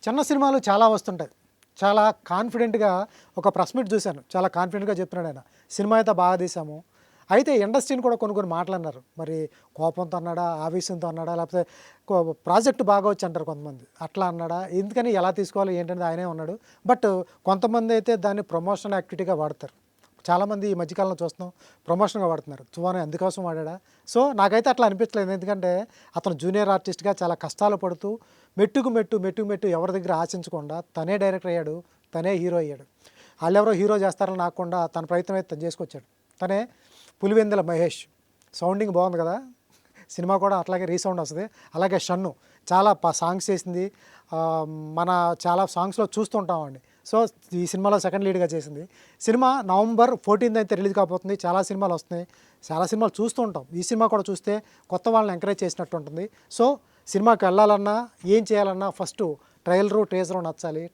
చిన్న సినిమాలు చాలా వస్తుంటాయి. చాలా కాన్ఫిడెంట్‌గా ఒక ప్రెస్ మీట్ చూశాను. చాలా కాన్ఫిడెంట్‌గా చెప్తున్నాడు ఆయన. సినిమా అయితే బాగా తీశాము. అయితే ఇండస్ట్రీని కూడా కొన్ని కొన్ని మాటలన్నారు. మరి కోపంతో అన్నాడా? ఆవేశంతో అన్నాడా? లేకపోతే కో ప్రాజెక్ట్ బాగోవచ్చు అంటారు కొంతమంది. అట్లా అన్నాడా? ఎందుకని ఎలా తీసుకోవాలి ఏంటనేది ఆయనే ఉన్నాడు. బట్ కొంతమంది అయితే దాన్ని ప్రమోషనల్ యాక్టివిటీగా వాడతారు. చాలామంది ఈ మధ్యకాలంలో చూస్తున్నాం ప్రమోషన్‌గా వాడుతున్నారు. తుఫాను అందుకోసం వాడాడా? సో, నాకైతే అట్లా అనిపించలేదు. ఎందుకంటే అతను జూనియర్ ఆర్టిస్ట్‌గా చాలా కష్టాలు పడుతూ మెట్టుకు మెట్టు ఎవరి దగ్గర ఆశించకుండా తనే డైరెక్టర్ అయ్యాడు. తనే హీరో అయ్యాడు. ఆళ్ళెవరో హీరో చేస్తారని నాకుండా తన ప్రయత్నం అయితే తను చేసుకొచ్చాడు. తనే పులివెందుల మహేష్. సౌండింగ్ బాగుంది కదా! సినిమా కూడా అట్లాగే రీసౌండ్ వస్తది. అలాగే 'షన్ను' చాలా సాంగ్స్ చేసింది. మన చాలా సాంగ్స్‌లో చూస్తూ ఉంటామండి. సో, ఈ సినిమాలో సెకండ్ లీడ్‌గా చేసింది. సినిమా నవంబర్ 14th అయితే రిలీజ్ కాబోతుంది. చాలా సినిమాలు వస్తున్నాయి. చాలా సినిమాలు చూస్తూ ఉంటాం. ఈ సినిమా కూడా చూస్తే కొత్త వాళ్ళని ఎంకరేజ్ చేసినట్టు ఉంటుంది. సో, సినిమాకి వెళ్ళాలన్నా, ఏం చేయాలన్నా ఫస్టు ట్రైలరు, టీజరు నచ్చాలి.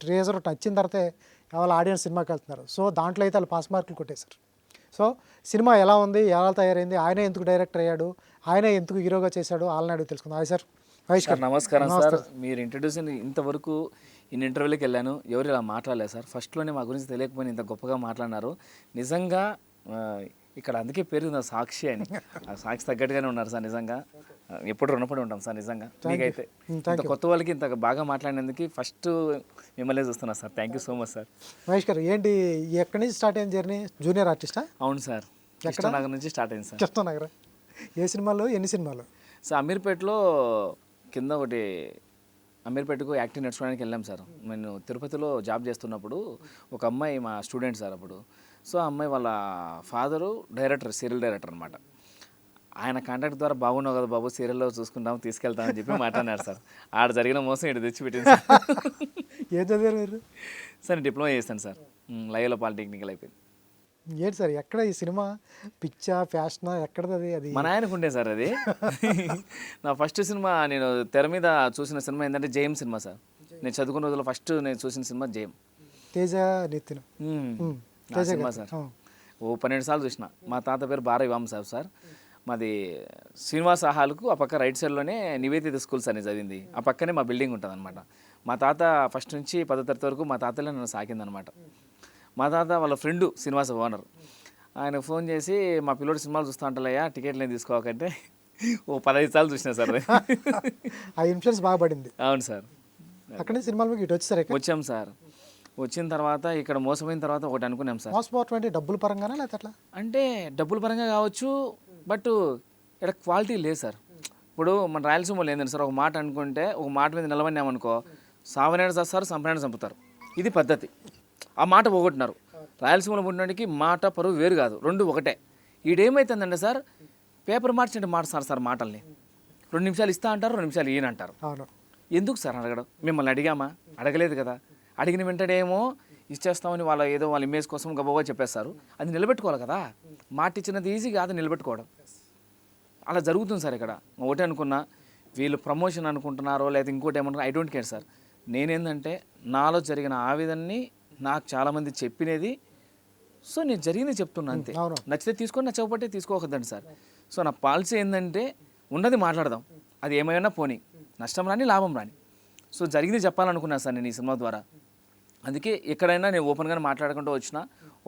టీజరు నచ్చిన తర్వాతే వాళ్ళ ఆడియన్స్ సినిమాకి వెళ్తున్నారు. సో, దాంట్లో అయితే వాళ్ళు పాస్ మార్కులు కొట్టేశారు. సో, సినిమా ఎలా ఉంది? ఎలా తయారైంది? ఆయనే ఎందుకు డైరెక్టర్ అయ్యాడు? ఆయనే ఎందుకు హీరోగా చేశాడు? వాళ్ళని అడిగి తెలుసుకుందాం. Hi sir. మహేష్ సార్ గారు. నమస్కారం నమస్తే. సార్. మీరు ఇంట్రడ్యూషన్ ఇంతవరకు ఇన్ని ఇంటర్వ్యూలకు వెళ్ళాను, ఎవరు ఇలా మాట్లాడలేదు సార్. ఫస్ట్లోనే మా గురించి తెలియకపోయినా ఇంత గొప్పగా మాట్లాడినారు. నిజంగా ఇక్కడ అందుకే పేరు నా సాక్షి అని. ఆ సాక్షి తగ్గట్టుగానే ఉన్నారు సార్. నిజంగా ఎప్పుడు రుణపడి ఉంటాం సార్. నిజంగా మీకైతే ఇంత కొత్త వాళ్ళకి ఇంత బాగా మాట్లాడినందుకు ఫస్ట్ మిమ్మల్ని చూస్తున్నా sir. Thank you so much sir. Mahesh గారు ఏంటి ఎక్కడి నుంచి స్టార్ట్ అయింది జర్నీ? జూనియర్ ఆర్టిస్టా? అవును సార్, కృష్ణనగర్ నుంచి స్టార్ట్ అయింది సార్. కృష్ణనగర్. ఏ సినిమాలు? ఎన్ని సినిమాలు? సార్ అమీర్పేటలో కింద ఒకటి అమీర్పేటకు యాక్టింగ్ నేర్చుకోవడానికి వెళ్ళాం సార్. నేను తిరుపతిలో జాబ్ చేస్తున్నప్పుడు ఒక అమ్మాయి మా స్టూడెంట్ సార్ అప్పుడు. సో ఆ అమ్మాయి వాళ్ళ ఫాదరు డైరెక్టర్, సీరియల్ డైరెక్టర్ అనమాట. ఆయన కాంటాక్ట్ ద్వారా బాగున్నావు కదా బాబు, సీరియల్లో చూసుకుంటాం తీసుకెళ్తామని చెప్పి మాట్లాడినారు సార్. ఆడ జరిగిన మోసం ఇటు తెచ్చిపెట్టింది సార్. ఏం చదివారు మీరు? సార్ నేను డిప్లొమా చేశాను సార్. లైవ్లో పాలిటెక్నికల్ అయిపోయింది. ఏంటి సార్ ఎక్కడ ఈ సినిమా? పిచ్చా, ఫ్యాషనా? ఎక్కడది అది? మా నాయనకు ఉండే సార్ అది. నా ఫస్ట్ సినిమా నేను తెర మీద చూసిన సినిమా ఏంటంటే జయం సినిమా సార్. నేను చదువుకున్న రోజుల్లో ఫస్ట్ నేను చూసిన సినిమా జయం. తేజ, నితిన్. ఆ సినిమా సార్ ఓ 12 సార్లు చూసిన. మా తాత పేరు బారయ్య వామసాబ్ సార్. మాది శ్రీనివాస హాల్కు ఆ పక్క రైట్ సైడ్లోనే నివేదిత స్కూల్స్ అని చదివింది. ఆ పక్కనే మా బిల్డింగ్ ఉంటుంది అనమాట. మా తాత ఫస్ట్ నుంచి 10వ తరగతి వరకు మా తాతలే నన్ను సాకిందనమాట. మా తాత వాళ్ళ ఫ్రెండు శ్రీనివాస ఓనర్. ఆయనకు ఫోన్ చేసి మా పిల్లోడు సినిమాలు చూస్తూ ఉంటాలయ్యా, టికెట్లు ఏం తీసుకోకంటే ఓ 15 సార్లు చూసినా సార్. ఆ ఇన్ఫ్లుయెన్స్ బాగా పడింది. అవును సార్. అక్కడి నుంచి సినిమాలు మీకు ఇటు వచ్చేసారు. వచ్చాం సార్. వచ్చిన తర్వాత ఇక్కడ మోసపోయిన తర్వాత ఒకటి అనుకున్నాం సార్. మోసపోవటం అంటే డబ్బుల పరంగానా లేకపోతే అట్లా? అంటే డబ్బుల పరంగా కావచ్చు, బట్ ఇక్కడ క్వాలిటీ లేదు సార్. ఇప్పుడు మన రాయలసీమలో ఏంటంటే సార్, ఒక మాట అనుకుంటే ఒక మాట మీద నిలబడినామనుకో, సావనాడు చేస్తారు, సంపనాడు చంపుతారు. ఇది పద్ధతి. ఆ మాట పోగొట్టినారు. రాయలసీమలో పుట్టినోడికి మాట పరువు వేరు కాదు, రెండు ఒకటే. ఈడేమవుతుందంటే సార్, పేపర్ మార్చినట్టు మారుస్తారు సార్ మాటల్ని. 2 నిమిషాలు ఇస్తా అంటారు, 2 నిమిషాలు ఈయనంటారు. అవును. ఎందుకు సార్ అడగడం? మిమ్మల్ని అడిగామా? అడగలేదు కదా. అడిగిన వెంటనేమో ఇచ్చేస్తామని వాళ్ళ ఏదో వాళ్ళ ఇమేజ్ కోసం గబగబా చెప్పేస్తారు. అది నిలబెట్టుకోవాలి కదా. మాట ఇచ్చినది ఈజీ కాదు నిలబెట్టుకోవడం. అలా జరుగుతుంది సార్ ఇక్కడ. ఒకటే అనుకున్నా, వీళ్ళు ప్రమోషన్ అనుకుంటున్నారో లేదా ఇంకోటి ఏమంటారో, ఐ డోంట్ కేర్ సార్. నేనేందంటే నాలో జరిగిన ఆవేదనని నాకు చాలామంది చెప్పినది, సో నేను జరిగింది చెప్తున్నా అంతే. నచ్చితే తీసుకొని, నచ్చకపోతే తీసుకోవద్దండి సార్. సో నా పాలసీ ఏంటంటే ఉన్నది మాట్లాడదాం, అది ఏమైనా పోనీ, నష్టం రాని లాభం రాని. సో జరిగింది చెప్పాలనుకున్నాను సార్ నేను ఈ సినిమా ద్వారా. అందుకే ఎక్కడైనా నేను ఓపెన్గానే మాట్లాడుకుంటూ వచ్చినా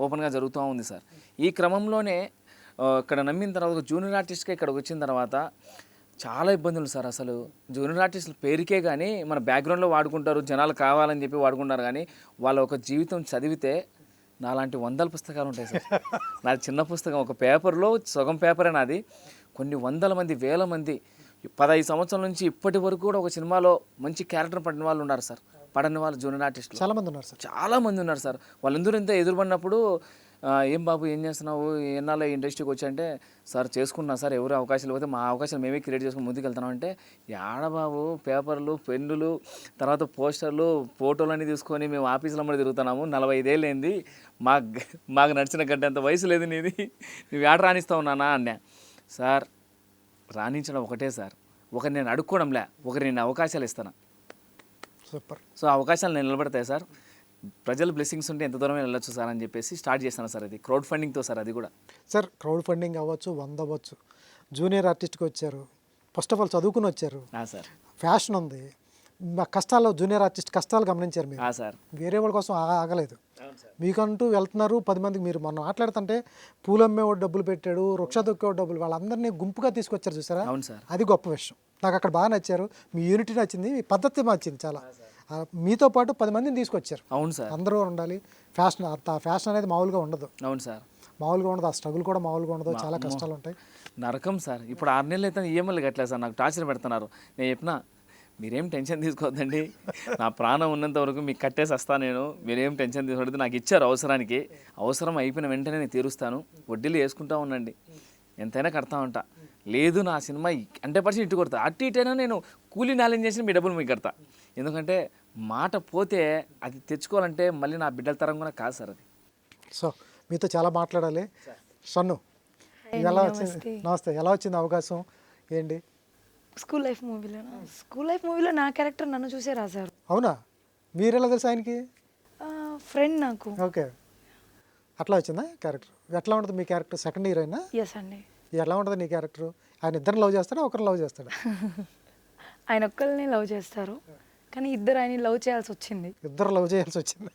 ఓపెన్గా జరుగుతూ ఉంది సార్. ఈ క్రమంలోనే ఇక్కడ నమ్మిన తర్వాత జూనియర్ ఆర్టిస్ట్గా ఇక్కడికి వచ్చిన తర్వాత చాలా ఇబ్బందులు సార్. అసలు జూనియర్ ఆర్టిస్టుల పేరుకే కానీ మన బ్యాక్గ్రౌండ్లో వాడుకుంటారు, జనాలు కావాలని చెప్పి వాడుకుంటారు. కానీ వాళ్ళ ఒక జీవితం చదివితే నాలాంటి 100 పుస్తకాలు ఉంటాయి సార్. నాది చిన్న పుస్తకం, ఒక పేపర్లో సగం పేపరే నాది. కొన్ని 100 మంది, 1000 మంది 15 సంవత్సరాల నుంచి ఇప్పటి వరకు కూడా ఒక సినిమాలో మంచి క్యారెక్టర్ పడిన వాళ్ళు ఉన్నారు సార్. పడని వాళ్ళు జూనియర్ ఆర్టిస్టులు చాలామంది ఉన్నారు సార్. చాలామంది ఉన్నారు సార్. వాళ్ళందరూ ఇంత ఎదురుపడినప్పుడు ఏం బాబు ఏం చేస్తున్నావు, ఎన్నాళ్ళ ఇండస్ట్రీకి వచ్చాయంటే, సార్ చేసుకున్నా సార్, ఎవరు అవకాశాలు పోతే మా అవకాశాలు మేమే క్రియేట్ చేసుకుని ముందుకు వెళ్తున్నాం అంటే, యాడ బాబు పేపర్లు, పెన్నులు, తర్వాత పోస్టర్లు, ఫోటోలు అన్నీ తీసుకొని మేము ఆఫీసులో అమ్మడి తిరుగుతున్నాము. 45 ఏళ్ళు ఏంది, మాకు నడిచిన గడ్డ అంత వయసు లేదు నీది, నువ్వు ఏడ రాణిస్తా ఉన్నానా అన్నా. సార్ రాణించడం ఒకటే సార్, ఒకరిని నేను అడుక్కోవడంలే, ఒకరి నేను అవకాశాలు ఇస్తాను. సూపర్. సో అవకాశాలు నేను నిలబడతాయి సార్. ప్రజల బ్లెస్సింగ్స్ ఉంటే ఎంత దూరమే వెళ్ళొచ్చు సార్ అని చెప్పేసి స్టార్ట్ చేస్తాను సార్. అది క్రౌడ్ ఫండింగ్తో సార్. అది కూడా సార్ క్రౌడ్ ఫండింగ్ అవ్వచ్చు, 100 అవ్వచ్చు, జూనియర్ ఆర్టిస్ట్కి వచ్చారు. ఫస్ట్ ఆఫ్ ఆల్ చదువుకుని వచ్చారు సార్. ఫ్యాషన్ ఉంది. మా కష్టాల్లో జూనియర్ ఆర్టిస్ట్ కష్టాలు గమనించారు మీరు, సార్ వేరే వాళ్ళ కోసం ఆగలేదు. అవును సార్ మీకంటూ వెళ్తున్నారు 10 మందికి. మీరు మనం మాట్లాడుతుంటే పూలమ్మేవాడు డబ్బులు పెట్టాడు, వృక్ష దొక్కేవాడు డబ్బులు, వాళ్ళందరినీ గుంపుగా తీసుకొచ్చారు చూసారా, అవును సార్ అది గొప్ప విషయం. నాకు అక్కడ బాగా నచ్చారు, మీ యూనిటీ నచ్చింది, మీ పద్ధతి నచ్చింది చాలా. మీతో పాటు 10 మందిని తీసుకొచ్చారు. అవును సార్ అందరూ ఉండాలి. ఫ్యాషన్ ఫ్యాషన్ అనేది మామూలుగా ఉండదు, అవును సార్ మామూలుగా ఉండదు. ఆ స్ట్రగుల్ కూడా మామూలుగా ఉండదు, చాలా కష్టాలు ఉంటాయి. నరకం సార్. ఇప్పుడు 6 నెలలు అయితే ఈఎంఐలు కట్టలేదు సార్, నాకు టార్చర్ పెడుతున్నారు. నేను చెప్పినా మీరేం టెన్షన్ తీసుకోవద్దండి, నా ప్రాణం ఉన్నంత వరకు మీకు కట్టేసి వస్తాను నేను, మీరేం టెన్షన్ తీసుకోవద్దు. నాకు ఇచ్చారు అవసరానికి, అవసరం అయిపోయిన వెంటనే నేను తీరుస్తాను, వడ్డీలు వేసుకుంటా ఉండండి, ఎంతైనా కడతా ఉంటా. లేదు నా సినిమా 100% ఇటు కొడతా, అటు ఇటైనా నేను కూలీ నాలెడ్జ్ చేసిన మీ డబ్బులు మీకు కడతా. ఎందుకంటే మాట పోతే అది తెచ్చుకోవాలంటే మళ్ళీ నా బిడ్డల తరం కూడా కాదు సార్ అది. సో మీతో చాలా మాట్లాడాలి. షన్ను, ఎలా వచ్చింది? నమస్తే. ఎలా వచ్చింది అవకాశం ఏంటి? స్కూల్ లైఫ్ మూవీలో నా క్యారెక్టర్ నన్ను చూసే రాశారు. అవునా? మీరు ఎలా తెలుసు ఆయనకి? ఫ్రెండ్ నాకు. ఓకే, అట్లా వచ్చిందా క్యారెక్టర్? ఎట్లా ఉంటుంది మీ క్యారెక్టర్? సెకండ్ హీరోయినా? ఎస్ అండి. ఎలా ఉంటుంది నీ క్యారెక్టర్? ఆయన ఇద్దరిని లవ్ చేస్తాడా, ఒకరిని లవ్ చేస్తాడా? ఆయన ఒక్కరిని లవ్ చేస్తారు, కానీ ఇద్దరు ఆయన లవ్ చేయాల్సి వచ్చింది. ఇద్దరు లవ్ చేయాల్సి వచ్చింది.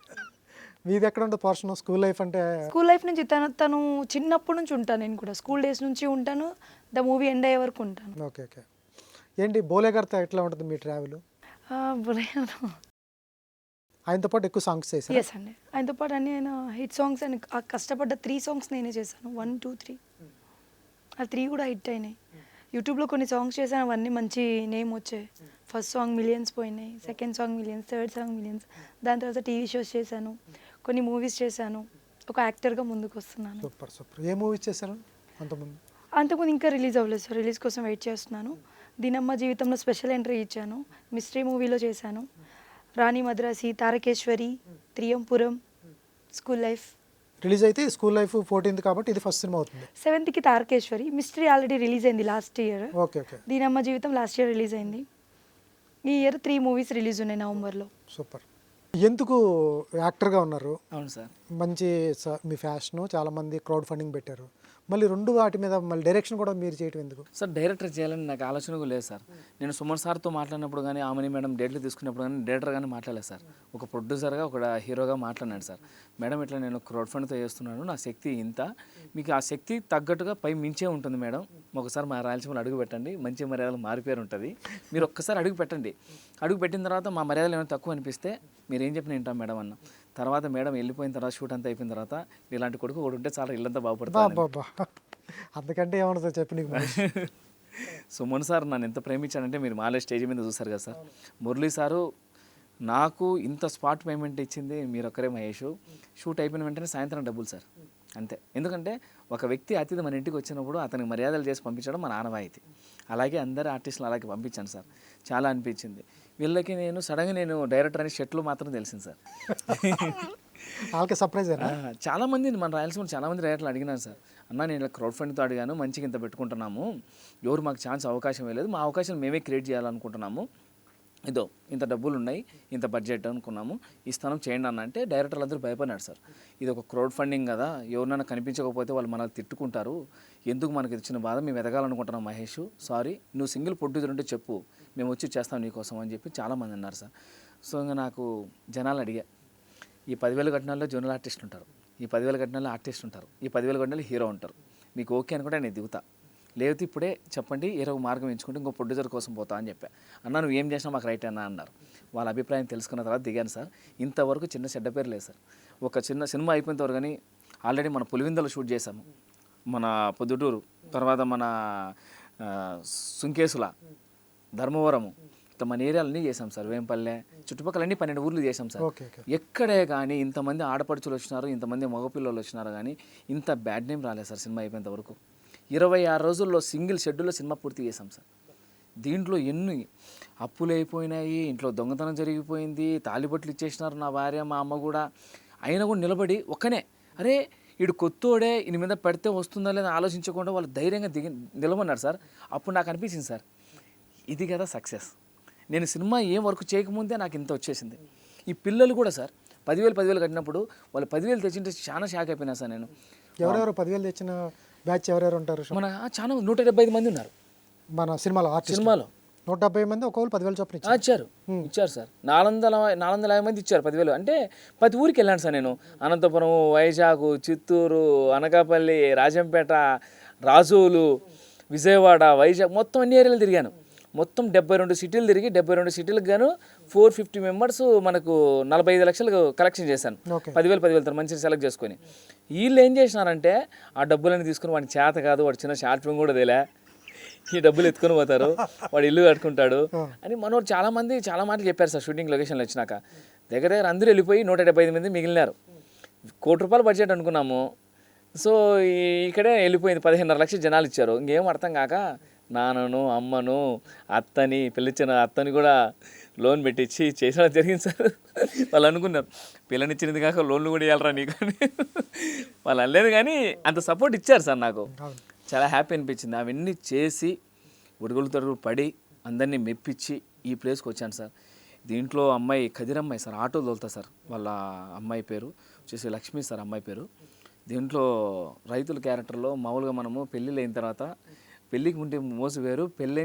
మీది ఎక్కడ ఉంటుంది పోర్షన్? స్కూల్ లైఫ్ అంటే స్కూల్ లైఫ్ నుంచి తను చిన్నప్పటి నుంచి ఉంటాను, నేను కూడా స్కూల్ డేస్ నుంచి ఉంటాను, ద మూవీ ఎండ్ అయ్యే వరకు ఉంటాను. Okay okay. ఏంటి బోలే గారితో ఎట్లా ఉంటుంది మీ ట్రావెల్? ఆయనతో పాటు ఎక్కువ సాంగ్స్ చేశారు? ఎస్ అండి, ఆయనతో పాటు అన్ని ఆయన హిట్ సాంగ్స్ అని కష్టపడ్డ 3 సాంగ్స్ నేనే చేశాను. 1, 2, 3 ఆ 3 కూడా హిట్ అయినాయి. యూట్యూబ్లో కొన్ని సాంగ్స్ చేశాను, అవన్నీ మంచి నేమ్ వచ్చాయి. ఫస్ట్ సాంగ్ మిలియన్స్ పోయినాయి, second song millions, third song millions. దాని తర్వాత టీవీ షోస్ చేశాను, కొన్ని మూవీస్ చేశాను, ఒక యాక్టర్గా ముందుకు వస్తున్నాను. Super super. ఏ మూవీస్ చేశారు అంతకుముందు? ఇంకా రిలీజ్ అవ్వలేదు సార్, రిలీజ్ కోసం వెయిట్ చేస్తున్నాను. దీనమ్మ జీవితంలో స్పెషల్ ఎంట్రీ ఇచ్చాను, మిస్టరీ మూవీలో చేశాను, Rani Madrasi, Tarakeshwari, Triyampuram, school life. Release అయితే స్కూల్ లైఫ్ 14th కాబట్టి ఇది ఫస్ట్ సినిమా అవుతుంది. 7th Tarakeshwari. Mystery already release అయింది లాస్ట్ ఇయర్. Okay okay. దీనమ్మ జీవితం లాస్ట్ ఇయర్ రిలీజ్ అయింది. ఈ ఇయర్ 3 మూవీస్ రిలీజ్ ఉన్నాయి నవంబర్లో. సూపర్. ఎందుకు యాక్టర్గా ఉన్నారు? అవును సార్. మంచి మీ ఫ్యాషను, చాలామంది క్రౌడ్ ఫండింగ్ పెట్టారు, మళ్ళీ 2 వాటి మీద మళ్ళీ డైరెక్షన్ కూడా మీరు చేయటం ఎందుకు? సార్ డైరెక్టర్ చేయాలని నాకు ఆలోచన కూడా లేదు సార్. నేను సుమన్ సార్తో మాట్లాడినప్పుడు కానీ, ఆమెని మేడం డేట్లు తీసుకున్నప్పుడు కానీ డైరెక్టర్ కానీ మాట్లాడలేదు సార్. ఒక ప్రొడ్యూసర్గా, ఒక హీరోగా మాట్లాడినాడు సార్. మేడం ఇట్లా నేను క్రౌడ్ ఫండ్తో చేస్తున్నాను, నా శక్తి ఇంత, మీకు ఆ శక్తి తగ్గట్టుగా పై మించే ఉంటుంది మేడం, ఒకసారి మా రాయలసీమలో అడుగు పెట్టండి, మంచి మర్యాదలు మారిపోయి ఉంటుంది, మీరు ఒక్కసారి అడుగు పెట్టండి, అడుగు పెట్టిన తర్వాత మా మర్యాదలు ఏమైనా తక్కువ అనిపిస్తే మీరు ఏం చెప్పిన వింటాం మేడం అన్న. తర్వాత మేడం వెళ్ళిపోయిన తర్వాత, షూట్ అంతా అయిపోయిన తర్వాత, ఇలాంటి కొడుకు ఒకటి ఉంటే చాలా ఇల్లంతా బాగుపడుతుంది. అందుకంటే ఏమన్నా చెప్పి నీకు. సుమన్ సార్ నన్ను ఎంత ప్రేమించానంటే మీరు మాలే స్టేజ్ మీద చూసారు కదా సార్. మురళీ సారు నాకు ఇంత స్పాట్ పేమెంట్ ఇచ్చింది మీరు ఒక్కరే మహేష్. షూట్ అయిపోయిన వెంటనే సాయంత్రం డబ్బులు సార్, అంతే. ఎందుకంటే ఒక వ్యక్తి అతిథి మన ఇంటికి వచ్చినప్పుడు అతనికి మర్యాదలు చేసి పంపించడం మన ఆనవాయితీ. అలాగే అందరు ఆర్టిస్టులు అలాగే పంపించాను సార్, చాలా అనిపించింది. వీళ్ళకి నేను సడన్గా నేను డైరెక్టర్ అని షర్ట్లు మాత్రం తెలిసింది సార్. వాళ్ళకి సర్ప్రైజ్. చాలామంది మన రాయలసీమలో చాలామంది డైరెక్టర్లు అడిగినాను సార్, అన్న నేను ఇలా క్రౌడ్ ఫండ్తో అడిగాను, మంచిగా ఇంత పెట్టుకుంటున్నాము, ఎవరు మాకు ఛాన్స్ అవకాశం వేయలేదు, మా అవకాశం మేమే క్రియేట్ చేయాలనుకుంటున్నాము, ఇదో ఇంత డబ్బులు ఉన్నాయి, ఇంత బడ్జెట్ అనుకున్నాము, ఈ స్థానం చేయండి అన్న అంటే డైరెక్టర్లు అందరూ భయపడినాడు సార్. ఇది ఒక క్రౌడ్ ఫండింగ్ కదా, ఎవరినైనా కనిపించకపోతే వాళ్ళు మనల్ని తిట్టుకుంటారు, ఎందుకు మనకి ఇచ్చిన బాధ, మేము ఎదగాలనుకుంటున్నాం మహేష్, సారీ నువ్వు సింగిల్ ప్రొడ్యూసర్ ఉంటే చెప్పు, మేము వచ్చి చేస్తాం నీకోసం అని చెప్పి చాలామంది అన్నారు సార్. సో ఇంకా నాకు జనాలు అడిగా, ఈ 10,000 కట్నాల్లో జూనియర్ ఆర్టిస్టులు ఉంటారు, ఈ 10,000 కట్నాల్లో ఆర్టిస్ట్ ఉంటారు, ఈ 10,000 కట్నాల్లో హీరో ఉంటారు, మీకు ఓకే అనుకుంటే నేను దిగుతా, లేకపోతే ఇప్పుడే చెప్పండి ఏదో మార్గం ఎంచుకుంటే ఇంకో ప్రొడ్యూసర్ కోసం పోతా అని చెప్పా. అన్న నువ్వు ఏం చేసినా మాకు రైట్ అన్నా అన్నారు. వాళ్ళ అభిప్రాయం తెలుసుకున్న తర్వాత దిగాను సార్. ఇంతవరకు చిన్న చెడ్డ పేరు లేదు సార్. ఒక చిన్న సినిమా అయిపోయిన తర్వాత కానీ ఆల్రెడీ మన పులివిందలో షూట్ చేశాము, మన పొద్దుటూరు, తర్వాత మన సుంకేసుల, ధర్మవరము, మన ఏరియాలన్నీ చేసాం సార్. వేంపల్లె చుట్టుపక్కల అన్ని 12 ఊర్లు చేసాం సార్. ఎక్కడే కానీ ఇంతమంది ఆడపడుచులు వచ్చినారు, ఇంతమంది మగపిల్లలు వచ్చినారు కానీ ఇంత బ్యాడ్ నేమ్ రాలేదు సార్. సినిమా అయిపోయేంత వరకు 26 రోజుల్లో సింగిల్ షెడ్యూల్లో సినిమా పూర్తి చేసాం సార్. దీంట్లో ఎన్ని అప్పులు అయిపోయినాయి, ఇంట్లో దొంగతనం జరిగిపోయింది, తాలిబొట్లు ఇచ్చేసినారు నా భార్య మా అమ్మ కూడా, అయినా కూడా నిలబడి ఒక్కనే అరే వీడు కొత్తోడే ఈయన మీద పెడితే వస్తుందా లేదా ఆలోచించకుండా వాళ్ళు ధైర్యంగా నిలబడినారు సార్. అప్పుడు నాకు అనిపించింది సార్, ఇది కదా సక్సెస్. నేను సినిమా ఏం వర్క్ చేయకముందే నాకు ఇంత వచ్చేసింది. ఈ పిల్లలు కూడా సార్ 10,000 కట్టినప్పుడు వాళ్ళు 10,000 తెచ్చింటే చాలా షాక్ అయిపోయినా సార్ నేను. ఎవరెవరు 10,000 తెచ్చిన బ్యాచ్ ఎవరెవరు ఉంటారు? మన చాలా 175 మంది ఉన్నారు మన సినిమాలో. 170 మంది ఒక్కొక్కరు 10,000 చొప్పున ఇచ్చారు. ఇచ్చారు సార్. 450 మంది ఇచ్చారు 10,000. అంటే ప్రతి ఊరికి వెళ్ళాను సార్ నేను. అనంతపురం, వైజాగ్, చిత్తూరు, అనకాపల్లి, రాజంపేట, రాజోలు, విజయవాడ, వైజాగ్ మొత్తం అన్ని ఏరియాలు తిరిగాను. మొత్తం 72 సిటీలు తిరిగి 72 సిటీలకు గాను 450 మెంబర్స్ మనకు 45 లక్షలు కలెక్షన్ చేశాను. 10,000 మంచిని సెలెక్ట్ చేసుకొని. వీళ్ళు ఏం చేసినారంటే ఆ డబ్బులన్నీ తీసుకుని వాడికి చేత కాదు, వాడు చిన్న షార్ట్ ఫిల్మ్ కూడా తెలియ, ఈ డబ్బులు ఎత్తుకొని పోతారు, వాడు ఇల్లు కట్టుకుంటాడు అని మనోడు చాలా మాటలు చెప్పారు సార్. షూటింగ్ లొకేషన్లో వచ్చినాక దగ్గర అందరూ వెళ్ళిపోయి 175 మంది మిగిలినారు. ₹1 కోటి బడ్జెట్ అనుకున్నాము. సో ఇక్కడే వెళ్ళిపోయింది. 15.5 లక్షలు జనాలు ఇచ్చారు. ఇంకేం అర్థం కాక నాన్నను, అమ్మను, అత్తని, పిల్లిచ్చిన అత్తని కూడా లోన్ పెట్టించి చేసిన జరిగింది సార్. వాళ్ళు అనుకున్నారు పిల్లనిచ్చినది కాక లోన్లు కూడా ఇవ్వాలరా నీకు అని. వాళ్ళు అనలేదు కానీ అంత సపోర్ట్ ఇచ్చారు సార్. నాకు చాలా హ్యాపీ అనిపించింది. అవన్నీ చేసి ఉడుగులు తడుగులు పడి అందరినీ మెప్పించి ఈ ప్లేస్కి వచ్చాను సార్. దీంట్లో అమ్మాయి కదిరమ్మాయి సార్, ఆటో తోలుతా సార్. వాళ్ళ అమ్మాయి పేరు వచ్చేసి లక్ష్మి సార్, అమ్మాయి పేరు. దీంట్లో రైతుల క్యారెక్టర్లో మామూలుగా మనము పెళ్ళిళ్ళు అయిన తర్వాత పెళ్ళికి ఉంటే మోసు వేరు, పెళ్ళి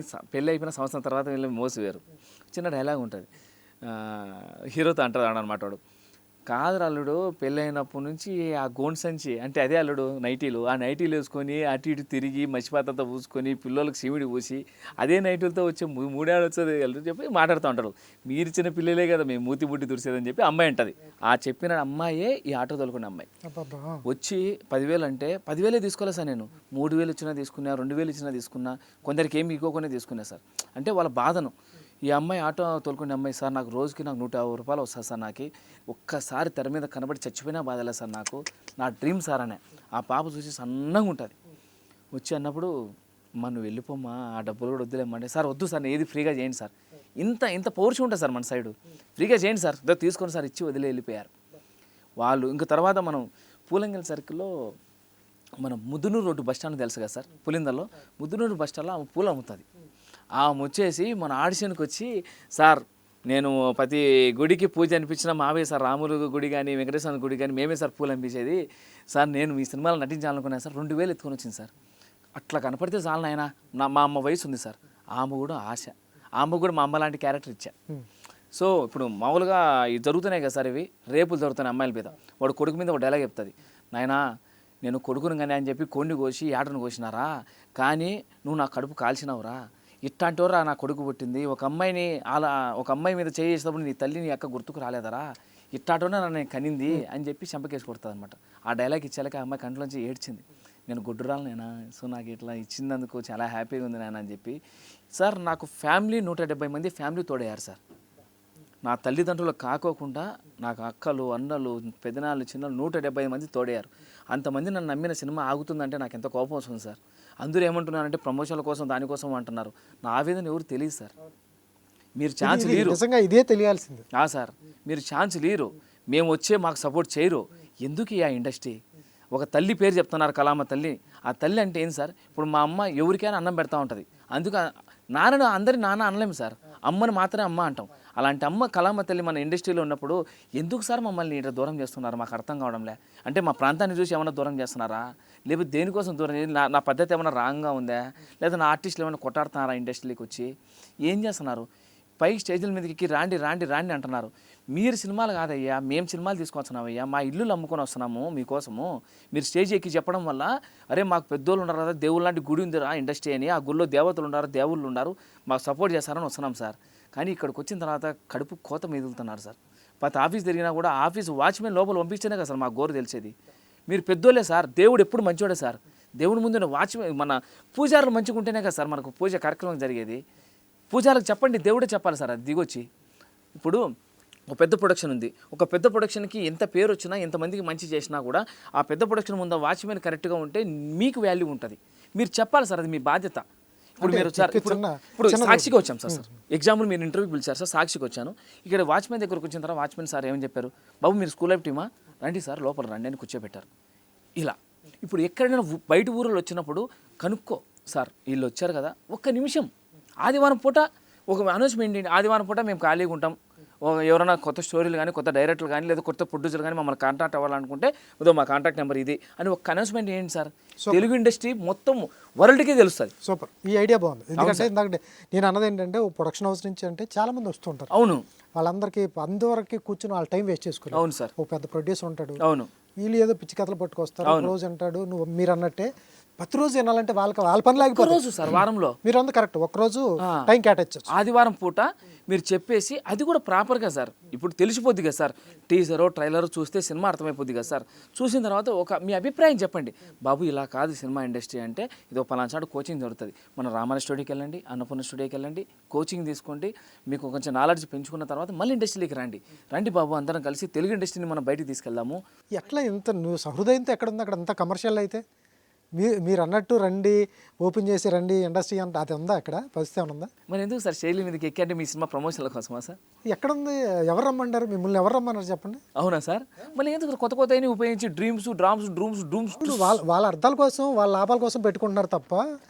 అయిపోయిన సంవత్సరం తర్వాత వెళ్ళే మోసు వేరు. చిన్న డైలాగ్ ఉంటుంది, హీరోతో అంటారు అనమాట వాడు. కాదు అల్లుడు, పెళ్ళైనప్పటి నుంచి ఆ గోండ్ సంచి అంటే అదే అల్లుడు నైటీలు, ఆ నైటీలు వేసుకొని అటు ఇటు తిరిగి మసిపాతంతా పూసుకొని పిల్లలకు సిమిడి పూసి అదే నైటీలతో వచ్చే 3 ఏళ్ళు వచ్చేది అల్లుడు చెప్పి మాట్లాడుతూ ఉంటారు. మీరు చిన్న పిల్లలే కదా మేము మూతి బుట్టి దురిసేదని చెప్పి అమ్మాయి అంటది. ఆ చెప్పిన అమ్మాయే ఈ ఆటో తోలుకునే అమ్మాయి. వచ్చి 10,000 అంటే 10,000 తీసుకోలేదు సార్. నేను 3,000 ఇచ్చినా తీసుకున్నా, 2,000 ఇచ్చినా తీసుకున్నా, కొందరికి ఏమి ఇవ్వకుండా తీసుకున్నా సార్. అంటే వాళ్ళ బాధను. ఈ అమ్మాయి ఆటో తోలుకునే అమ్మాయి సార్, నాకు రోజుకి నాకు ₹150 వస్తుంది సార్. నాకు ఒక్కసారి తెర మీద కనబడి చచ్చిపోయినా బాధలేదు సార్. నాకు నా డ్రీమ్ సార్ అనే. ఆ పాప చూసి సన్నగా ఉంటుంది. వచ్చి అన్నప్పుడు మనం వెళ్ళిపోమ్మా, ఆ డబ్బులు కూడా వద్దులేమంటే, సార్ వద్దు సార్, ఏది ఫ్రీగా చేయండి సార్. ఇంత పౌరుషం ఉంటుంది సార్ మన సైడు. ఫ్రీగా చేయండి సార్, తీసుకొని సార్ ఇచ్చి వదిలే వెళ్ళిపోయారు వాళ్ళు. ఇంక తర్వాత మనం పూలంగిల్ సర్కిల్లో మనం ముద్దునూరు రోడ్డు బస్ స్టాండ్ తెలుసు కదా సార్, పులిందల్లో ముద్దునూరు బస్ స్టాండ్లో ఆమె పూలు అమ్ముతుంది. ఆమె వచ్చేసి మన ఆడిషన్కి వచ్చి, సార్ నేను ప్రతి గుడికి పూజ అనిపించిన మావే సార్, రాములు గుడి కానీ వెంకటేశ్వర గుడి కానీ మేమే సార్ పూలు అనిపించేది సార్, నేను మీ సినిమాలో నటించాలనుకున్నాను సార్. 2,000 ఎత్తుకొని వచ్చింది సార్. అట్లా కనపడితే చాలు నాయన, మా అమ్మ వయసు ఉంది సార్. ఆమె కూడా ఆశ, ఆమె కూడా మా అమ్మ లాంటి క్యారెక్టర్ ఇచ్చా. సో ఇప్పుడు మామూలుగా ఇవి జరుగుతున్నాయి కదా సార్, ఇవి రేపులు జరుగుతున్నాయి అమ్మాయిల మీద. వాడు కొడుకు మీద ఒక డైలాగ్ చెప్తుంది, నాయనా నేను కొడుకుని కానీ అని చెప్పి కోడిని కోసి ఆటను కోసినారా, కానీ నువ్వు నా కడుపు కాల్చినావురా, ఇట్లాంటివరా నా కొడుకు పుట్టింది. ఒక అమ్మాయి మీద చేసేటప్పుడు నీ తల్లి నీ అక్క గుర్తుకు రాలేదరా, ఇట్లాంటివన్నా నన్ను కనింది అని చెప్పి చెంపకేసి కొడుతుంది అనమాట. ఆ డైలాగ్ ఇచ్చాక ఆ అమ్మాయి కంట్లోంచి ఏడ్చింది, నేను గుడ్డురాలు నేనా, సో నాకు ఇట్లా ఇచ్చినందుకు చాలా హ్యాపీగా ఉంది నాయన అని చెప్పి. సార్ నాకు ఫ్యామిలీ 170 మంది ఫ్యామిలీ తోడయ్యారు సార్. నా తల్లిదండ్రులు కాకోకుండా నాకు అక్కలు, అన్నలు, పెదనాళ్ళు, చిన్నలు 170 మంది తోడయ్యారు. అంతమంది నన్ను నమ్మిన సినిమా ఆగుతుందంటే నాకు ఎంత కోపం వస్తుంది సార్. అందరూ ఏమంటున్నారంటే ప్రమోషన్ల కోసం దానికోసం అంటున్నారు. నా ఆవేదన ఎవరు తెలియదు సార్. మీరు ఛాన్స్ లేరు, నిజంగా ఇదే తెలియాల్సింది. సార్ మీరు ఛాన్స్ లేరు, మేము వచ్చే మాకు సపోర్ట్ చేయరు. ఎందుకు ఈ ఇండస్ట్రీ? ఒక తల్లి పేరు చెప్తున్నారు, కళామ తల్లి. ఆ తల్లి అంటే ఏంటి సార్? ఇప్పుడు మా అమ్మ ఎవరికైనా అన్నం పెడతా ఉంటుంది. అందుకు నాన్నను అందరి నాన్న అనలేము సార్, అమ్మని మాత్రమే అమ్మ అంటాం. అలాంటి అమ్మ కళామ తల్లి మన ఇండస్ట్రీలో ఉన్నప్పుడు ఎందుకు సార్ మమ్మల్ని ఇట్లా దూరం చేస్తున్నారు? మాకు అర్థం కావడంలే. అంటే మా ప్రాంతాన్ని చూసి ఏమైనా దూరం చేస్తున్నారా, లేకపోతే దేనికోసం దూరం? నా పద్ధతి ఏమైనా రాంగ్గా ఉందా, లేదా నా ఆర్టిస్టులు ఏమైనా కొట్టాడుతున్నారా ఇండస్ట్రీకి వచ్చి? ఏం చేస్తున్నారు? పై స్టేజ్ల మీదకి రాండి రాండి రాండి అంటున్నారు. మీరు సినిమాలు కాదయ్యా, మేము సినిమాలు తీసుకొస్తున్నామయ్యా, మా ఇల్లు అమ్ముకొని వస్తున్నాము మీకోసము. మీరు స్టేజ్ ఎక్కి చెప్పడం వల్ల, అరే మాకు పెద్దోళ్ళు ఉన్నారు కదా, దేవుళ్ళు లాంటి గుడి ఉందిరా ఇండస్ట్రీ అని, ఆ గుళ్ళో దేవతలు ఉన్నారు, దేవుళ్ళు ఉన్నారు, మాకు సపోర్ట్ చేస్తారని వస్తున్నాం సార్. కానీ ఇక్కడికి వచ్చిన తర్వాత కడుపు కోత మెదులుతున్నారు సార్. ప్రతి ఆఫీస్ తిరిగినా కూడా ఆఫీస్ వాచ్మెన్ లోపల పంపించేనే కదా సార్ మాకు గోరు తెలిసేది. మీరు పెద్దోళ్ళే సార్, దేవుడు ఎప్పుడు మంచోడే సార్. దేవుడి ముందు వాచ్మెన్ మన పూజారులు మంచిగా ఉంటేనే కదా సార్ మనకు పూజ కార్యక్రమం జరిగేది. పూజారులకు చెప్పండి, దేవుడే చెప్పాలి సార్. అది దిగొచ్చి ఇప్పుడు ఒక పెద్ద ప్రొడక్షన్ ఉంది, ఒక పెద్ద ప్రొడక్షన్కి ఎంత పేరు వచ్చినా, ఎంతమందికి మంచి చేసినా కూడా ఆ పెద్ద ప్రొడక్షన్ ముందు వాచ్మెన్ కరెక్ట్గా ఉంటే మీకు వాల్యూ ఉంటుంది. మీరు చెప్పాలి సార్, అది మీ బాధ్యత. ఇప్పుడు మీరు సార్ ఇప్పుడు సాక్షికి వచ్చాం సార్. ఎగ్జాంపుల్ మీరు ఇంటర్వ్యూకి పిలిచారు సార్, సాక్షికి వచ్చాను. ఇక్కడ వాచ్మెన్ దగ్గరకు వచ్చిన తర్వాత వాచ్మెన్ సార్ ఏమని చెప్పారు, బాబు మీరు స్కూల్ లైఫ్ టీమా, రండి సార్ లోపల రండి అని కూర్చోబెట్టారు. ఇలా ఇప్పుడు ఎక్కడైనా బయట ఊరిలో వచ్చినప్పుడు కనుక్కో సార్, వీళ్ళు వచ్చారు కదా, ఒక్క నిమిషం ఆదివారం పూట ఒక అనౌన్స్మెంట్ ఏంటి, ఆదివారం పూట మేము ఖాళీగా ఉంటాం, ఎవరైనా కొత్త స్టోరీలు కానీ కొత్త డైరెక్టర్లు కానీ లేదా కొత్త ప్రొడ్యూసర్ కానీ మమ్మల్ని కాంటాక్ట్ అవ్వాలనుకుంటే ఇదో మా కాంటాక్ట్ నెంబర్ ఇది అని ఒక అనౌన్స్మెంట్ ఏంటి సార్, తెలుగు ఇండస్ట్రీ మొత్తం వరల్డ్కే తెలుస్తుంది. సూపర్, ఈ ఐడియా బాగుంది. ఎందుకంటే ఇందాక నేను అన్నది ఏంటంటే ఓ ప్రొడక్షన్ హౌస్ నుంచి అంటే చాలా మంది వస్తుంటారు. అవును, వాళ్ళందరికీ అందరికి కూర్చుని వాళ్ళ టైం వేస్ట్ చేసుకోవాలి. అవును సార్, ఓ పెద్ద ప్రొడ్యూసర్ ఉంటాడు, అవును, వీళ్ళు ఏదో పిచ్చి కథలు పట్టుకొస్తారు. రోజు అంటాడు నువ్వు మీరు అన్నట్టే ప్రతిరోజు వినాలంటే వాళ్ళ పని లేకపోతే రోజు సార్ వారంలో మీరు అంతా కరెక్ట్ ఒక్కరోజు టైం కేటాయించచ్చు. ఆదివారం పూట మీరు చెప్పేసి అది కూడా ప్రాపర్గా సార్, ఇప్పుడు తెలిసిపోద్ది కదా సార్, టీజరో ట్రైలరో చూస్తే సినిమా అర్థమైపోద్ది కదా సార్. చూసిన తర్వాత ఒక మీ అభిప్రాయం చెప్పండి, బాబు ఇలా కాదు సినిమా ఇండస్ట్రీ అంటే ఇదో పలానా కోచింగ్ దొరుకుతుంది, మన రామాయణ స్టూడియోకి వెళ్ళండి, అన్నపూర్ణ స్టూడియోకి వెళ్ళండి, కోచింగ్ తీసుకోండి, మీకు కొంచెం నాలెడ్జ్ పెంచుకున్న తర్వాత మళ్ళీ ఇండస్ట్రీకి రండి బాబు, అందరం కలిసి తెలుగు ఇండస్ట్రీని మనం బయటికి తీసుకెళ్దాము. ఎట్లా ఇంత నువ్వు సహృదయంతో ఎక్కడ ఉంది అక్కడ అంత కమర్షియల్ అయితే మీరు అన్నట్టు రండి ఓపెన్ చేసి రండి ఇండస్ట్రీ అంటే అది ఉందా అక్కడ పరిస్థితి ఏమైనా ఉందా? మరి ఎందుకు సార్ శైలి మీదకి ఎక్కంటే మీ సినిమా ప్రమోషన్ల కోసమా సార్? ఎక్కడుంది, ఎవరు రమ్మంటారు మిమ్మల్ని, ఎవరు రమ్మన్నారు చెప్పండి? అవునా సార్, మళ్ళీ ఎందుకు కొత్త కొత్త ఉపయోగించి డ్రీమ్స్ డ్రామ్స్ డ్రూమ్స్ వాళ్ళ అర్థాల కోసం వాళ్ళ లాభాల కోసం పెట్టుకుంటున్నారు తప్ప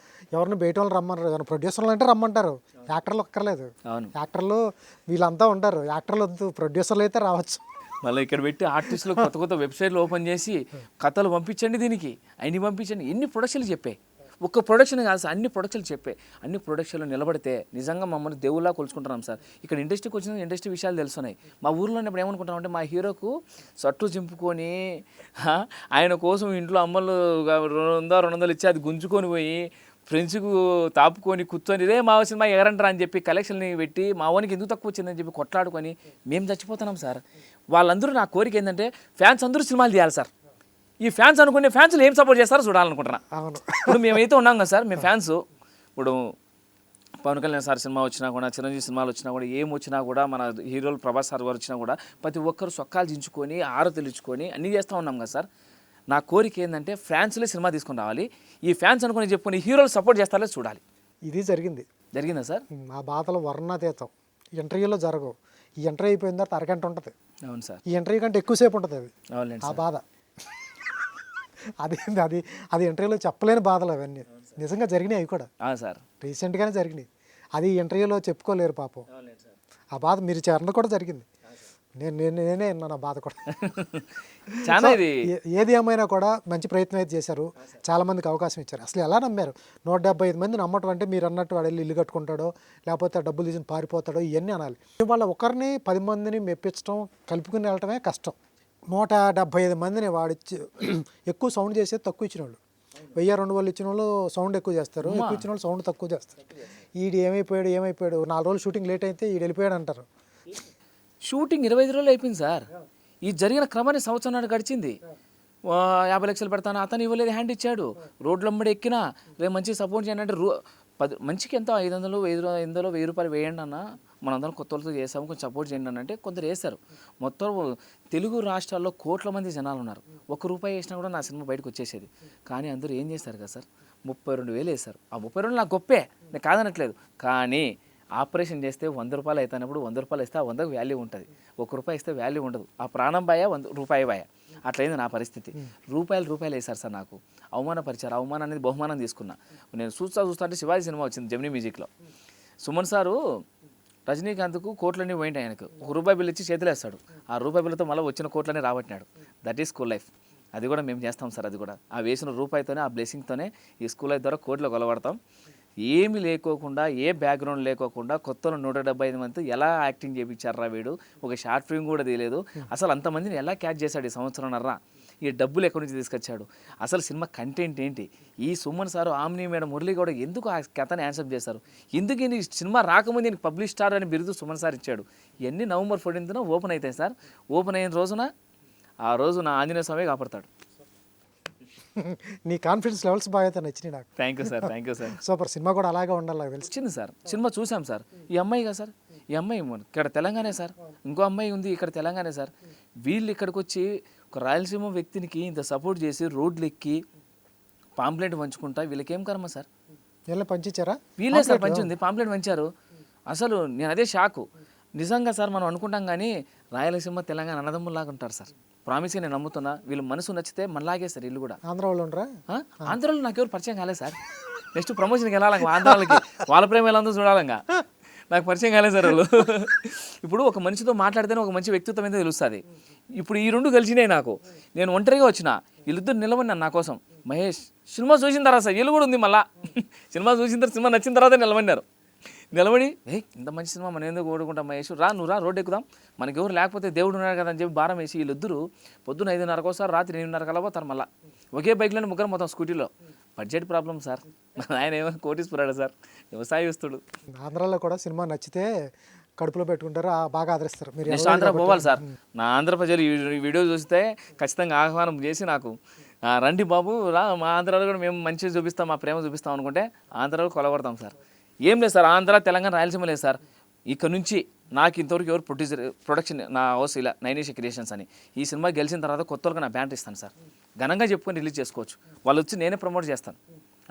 ఎవరిని బయట వాళ్ళు రమ్మన్నారు. కానీ ప్రొడ్యూసర్లు అంటే రమ్మంటారు, యాక్టర్లు ఒక్కర్లేదు. అవును, యాక్టర్లు వీళ్ళంతా ఉంటారు, యాక్టర్లు వద్దు ప్రొడ్యూసర్లు అయితే రావచ్చు. మళ్ళీ ఇక్కడ పెట్టి ఆర్టిస్టులు కొత్త కొత్త వెబ్సైట్లు ఓపెన్ చేసి కథలు పంపించండి, దీనికి అన్ని పంపించండి, ఎన్ని ప్రొడక్షన్లు చెప్పాయి, ఒక్క ప్రొడక్షన్ కాదు సార్, అన్ని ప్రొడక్షన్లు చెప్పాయి, అన్ని ప్రొడక్షన్లు నిలబడితే నిజంగా మమ్మల్ని దేవుళ్ళ కొలుచుకుంటున్నాం సార్. ఇక్కడ ఇండస్ట్రీకి వచ్చిన ఇండస్ట్రీ విషయాలు తెలుస్తున్నాయి. మా ఊర్లో ఉన్నప్పుడు ఏమనుకుంటామంటే మా హీరోకు సట్టు చింపుకొని ఆయన కోసం ఇంట్లో అమ్మలు 200 ఇచ్చి అది గుంజుకొని పోయి ఫ్రెండ్స్కు తాపుకొని కూర్చొని రే మా సినిమా ఎగరంటారా అని చెప్పి కలెక్షన్ని పెట్టి మా ఓనికి ఎందుకు తక్కువ వచ్చిందని చెప్పి కొట్లాడుకొని మేము చచ్చిపోతున్నాం సార్. వాళ్ళందరూ నా కోరిక ఏంటంటే ఫ్యాన్స్ అందరూ సినిమాలు తీయాలి సార్. ఈ ఫ్యాన్స్ అనుకునే ఫ్యాన్స్లు ఏం సపోర్ట్ చేస్తారో చూడాలనుకుంటున్నా. అవును, ఇప్పుడు మేమైతే ఉన్నాం కదా సార్, మేము ఫ్యాన్స్ ఇప్పుడు పవన్ కళ్యాణ్ సార్ సినిమా వచ్చినా కూడా, చిరంజీవి సినిమాలు వచ్చినా కూడా, ఏం వచ్చినా కూడా, మన హీరోలు ప్రభాస్ సార్ గారు వచ్చినా కూడా ప్రతి ఒక్కరు సొక్కాలు దించుకొని ఆరతులు ఇచ్చుకొని అన్నీ చేస్తూ ఉన్నాం కదా సార్. నా కోరిక ఏంటంటే ఫ్యాన్స్లే సినిమా తీసుకొని రావాలి, ఈ ఫ్యాన్స్ అనుకుని చెప్పుకొని హీరోలు సపోర్ట్ చేస్తారో చూడాలి. ఇది జరిగిందా సార్? ఆ బాధలు వర్ణాతీతం, ఇంటర్వ్యూలో జరగవు. ఈ ఇంటర్వ్యూ అయిపోయిన తర్వాత అరగంట ఉంటుంది. అవును సార్, ఈ ఇంటర్వ్యూ కంటే ఎక్కువసేపు ఉంటుంది అది. అవునండి, ఆ బాధ అది అది అది ఇంటర్వ్యూలో చెప్పలేని బాధలు అవన్నీ నిజంగా జరిగినాయి. అవి కూడా సార్ రీసెంట్గానే జరిగినాయి. అది ఇంటర్వ్యూలో చెప్పుకోలేరు పాపం. ఆ బాధ మీరు చేరడం కూడా జరిగింది. నేనే నా బాధ కూడా. చాలా ఇది ఏది ఏమైనా కూడా మంచి ప్రయత్నం అయితే చేశారు, చాలా మందికి అవకాశం ఇచ్చారు. అసలు ఎలా నమ్మారు 175 మంది నమ్మటం అంటే మీరు అన్నట్టు వాడు వెళ్ళి ఇల్లు కట్టుకుంటాడో లేకపోతే డబ్బులు తీసుకుని పారిపోతాడో ఇవన్నీ అనాలి. వాళ్ళ ఒకరిని 10 మందిని మెప్పించడం కలుపుకుని వెళ్ళటమే కష్టం. 175 మందిని వాడిచ్చి ఎక్కువ సౌండ్ చేసేది తక్కువ ఇచ్చిన వాళ్ళు, 1000-2000 ఇచ్చిన వాళ్ళు సౌండ్ ఎక్కువ చేస్తారు, ఎక్కువ ఇచ్చిన వాళ్ళు సౌండ్ తక్కువ చేస్తారు. ఈడు ఏమైపోయాడు 4 రోజులు షూటింగ్ లేట్ అయితే ఈడు వెళ్ళిపోయాడు అంటారు. షూటింగ్ 25 రోజులు అయిపోయింది సార్. ఈ జరిగిన క్రమాన్ని సంవత్సరం గడిచింది. 50 లక్షలు పెడతాను అతను ఇవ్వలేదు, హ్యాండ్ ఇచ్చాడు, రోడ్లు అమ్మడి ఎక్కినా రేపు మంచి సపోర్ట్ చేయండి అంటే మంచికి ఎంతో 500 1000 రూపాయలు వేయండి అన్న, మనందరం కొత్త వాళ్ళతో చేసాము, కొంచెం సపోర్ట్ చేయండి అని అంటే కొందరు వేస్తారు. మొత్తం తెలుగు రాష్ట్రాల్లో కోట్ల మంది జనాలు ఉన్నారు, ₹1 వేసినా కూడా నా సినిమా బయటకు వచ్చేసేది. కానీ అందరూ ఏం చేస్తారు కదా సార్, 32,000 వేశారు. ఆ 32 నాకు గొప్పే, నేను కాదనట్లేదు. కానీ ఆపరేషన్ చేస్తే ₹100 అవుతున్నప్పుడు ₹100 ఇస్తే ఆ 100కు వాల్యూ ఉంటుంది, ₹1 ఇస్తే వాల్యూ ఉండదు. ఆ ప్రాణం బాయ ₹100 బాయ, అట్లయింది నా పరిస్థితి. రూపాయలు వేశారు సార్, నాకు అవమానపరిచారు. అవమానం అనేది బహుమానం తీసుకున్నా. నేను చూస్తా అంటే శివాజీ సినిమా వచ్చింది జెమినీ మ్యూజిక్లో. సుమన్ సారు రజనీకాంత్కు కోట్లన్నీ పోయింటి, ఆయనకు ₹1 బిల్లు ఇచ్చి చేతులు వేస్తాడు, ఆ ₹1 బిల్లుతో మళ్ళీ వచ్చిన కోట్లన్నీ రాబట్టినాడు. That is school life. అది కూడా మేము చేస్తాం సార్. అది కూడా ఆ వేసిన రూపాయితోనే, ఆ బ్లెస్సింగ్తోనే ఈ స్కూల్ లైఫ్ ద్వారా కోట్లు కొలబడతాం. ఏమి లేకోకుండా, ఏ బ్యాక్గ్రౌండ్ లేకోకుండా కొత్తలో 175 మంది ఎలా యాక్టింగ్ చేయించారా వీడు, ఒక షార్ట్ ఫిల్మ్ కూడా తీయలేదు. అసలు అంతమందిని ఎలా క్యాచ్ చేశాడు ఈ సంవత్సరంన్నర, ఈ డబ్బులు ఎక్కడి నుంచి తీసుకొచ్చాడు, అసలు సినిమా కంటెంట్ ఏంటి, ఈ Suman sir omni madam Murali కూడా ఎందుకు ఆ కథని యాన్సప్ చేశారు, ఎందుకు ఈ సినిమా రాకముందు నేను పబ్లిష్ స్టార్ అని బిరుదు సుమన్ సార్ ఇచ్చాడు. ఇవన్నీ November 14న ఓపెన్ అవుతాయి సార్. ఓపెన్ అయిన రోజున ఆ రోజు నా ఆంజనేయ స్వామి కాపాడతాడు. నీ కాన్ఫిడెన్స్ లెవెల్స్ బాగా అయితే నచ్చినాయి నాకు. Thank you sir. Super. Cinema కూడా అలాగే ఉండాలి నాకు తెలిసి. వచ్చింది సార్, సినిమా చూసాం సార్. ఈ అమ్మాయి కదా సార్, ఈ అమ్మాయి ఇక్కడ తెలంగాణే సార్, ఇంకో అమ్మాయి ఉంది ఇక్కడ తెలంగాణే సార్. వీళ్ళు ఇక్కడికి వచ్చి ఒక రాయలసీమ వ్యక్తినికి ఇంత సపోర్ట్ చేసి రోడ్లు ఎక్కి పాంప్లెట్ పంచుకుంటా, వీళ్ళకేం కర్మ సార్? వీళ్ళని పంచారా? వీళ్ళే సార్ పంచింది, పాంప్లెట్ పంచారు. అసలు నేను అదే షాకు నిజంగా సార్. మనం అనుకుంటాం కానీ రాయలసీమ తెలంగాణ అన్నదమ్ముల్లాగా ఉంటారు సార్. ప్రామిస్గా నేను నమ్ముతున్నా. వీళ్ళు మనసు నచ్చితే మనలాగే సార్. వీళ్ళు కూడా ఆంధ్ర వాళ్ళు ఉండరా? ఆంధ్రాలో నాకెవరు పరిచయం కాలేదు సార్. నెక్స్ట్ ప్రమోషన్కి వెళ్ళాలి ఆంధ్రాలకి, వాళ్ళ ప్రేమ ఎలా ఉందో చూడాలంగా. నాకు పరిచయం కాలేదు సార్ వాళ్ళు. ఇప్పుడు ఒక మనిషితో మాట్లాడితేనే ఒక మంచి వ్యక్తిత్వం ఏందో తెలుస్తుంది. ఇప్పుడు ఈ రెండు కలిసినాయి నాకు. నేను ఒంటరిగా వచ్చిన, వీళ్ళిద్దరు నిలబడినాను నా కోసం. మహేష్ సినిమా చూసిన తర్వాత సార్ వీళ్ళు కూడా ఉంది మళ్ళా. సినిమా చూసిన తర్వాత, సినిమా నచ్చిన తర్వాత నిలబడినారు. నిలబడి ఇంత మంచి సినిమా మనం ఎందుకు ఓడుకుంటాం మహేష్, రా నువ్వు రా, రోడ్డు ఎక్కుదాం, మనకి ఎవరు లేకపోతే దేవుడు ఉన్నారు కదా అని చెప్పి భారం వేసి వీళ్ళిద్దరు పొద్దున్న 5:30 ఒకసారి, రాత్రి 8:30 కల్లా పోతారు మళ్ళీ. ఒకే బైక్లోనే ముగ్గురు మొత్తం స్కూటీలో. Budget problem sir. ఆయన ఏమో కోటీశ్వరాడు సార్, వ్యవసాయస్తుడు. ఆంధ్రాలో కూడా సినిమా నచ్చితే కడుపులో పెట్టుకుంటారు, బాగా ఆదరిస్తారు. మీరు నెక్స్ట్ ఆంధ్ర పోవాలి సార్. నా ఆంధ్ర ప్రజలు ఈ వీడియో చూస్తే ఖచ్చితంగా ఆహ్వానం చేసి నాకు రండి బాబు రా, మా ఆంధ్రాలో కూడా మేము మంచిగా చూపిస్తాం, మా ప్రేమ చూపిస్తాం అనుకుంటే ఆంధ్రాలో కొలగొడతాం సార్. ఏం లేదు సార్, ఆంధ్ర తెలంగాణ రాయలసీమ లేదు సార్. ఇక్కడ నుంచి నాకు ఇంతవరకు ఎవరు ప్రొడక్షన్ నా హౌస్ ఇలా నైనేష్ క్రియేషన్స్ అని. ఈ సినిమా గెలిచిన తర్వాత కొత్త వాళ్ళకి నా బ్యానర్ ఇస్తాను సార్, ఘనంగా చెప్పుకొని రిలీజ్ చేసుకోవచ్చు. వాళ్ళు వచ్చి నేనే ప్రమోట్ చేస్తాను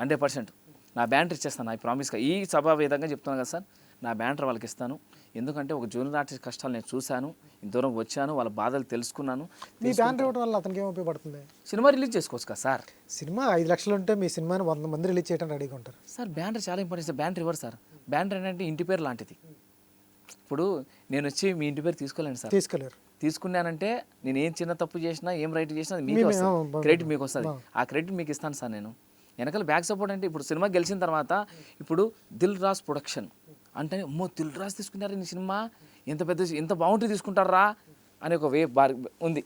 100%. నా బ్యానర్ ఇచ్చేస్తాను, నా ప్రామిస్గా ఈ సభా విధంగా చెప్తున్నాను కదా సార్. నా బ్యానర్ వాళ్ళకి ఇస్తాను. ఎందుకంటే ఒక జూనియర్ ఆర్టిస్ట్ కష్టాలు నేను చూశాను, ఇంత దూరం వచ్చాను, వాళ్ళ బాధలు తెలుసుకున్నాను. మీ బ్యానర్ ఇవ్వడం వల్ల అతనికి ఏం ఉపయోగపడుతుంది? సినిమా రిలీజ్ చేసుకోవచ్చు కదా సార్. సినిమా 5 లక్షలు ఉంటే మీ సినిమాని 100 మంది రిలీజ్ చేయడానికి రెడీగా ఉంటారు సార్. బ్యానర్ చాలా ఇంపార్టెంట్ సార్. బ్యానర్ ఇవ్వరు సార్. బ్యానర్ ఏంటంటే ఇంటి పేరు లాంటిది. ఇప్పుడు నేను వచ్చి మీ ఇంటి పేరు తీసుకోలేను సార్. తీసుకోలేరు. తీసుకున్నానంటే నేను ఏం చిన్న తప్పు చేసినా, ఏం రైట్ చేసినా అది మీకు వస్తుంది, క్రెడిట్ మీకు వస్తుంది. ఆ క్రెడిట్ మీకు ఇస్తాను సార్ నేను. వెనకాల బ్యాక్ సపోర్ట్ అంటే ఇప్పుడు సినిమా గెలిచిన తర్వాత ఇప్పుడు దిల్ రాజ్ ప్రొడక్షన్ అంటే అమ్మో దిల్ రాజ్ తీసుకున్నారు ఈ సినిమా, ఎంత బాగుంటుంది తీసుకుంటారా అనే ఒక ఉంది,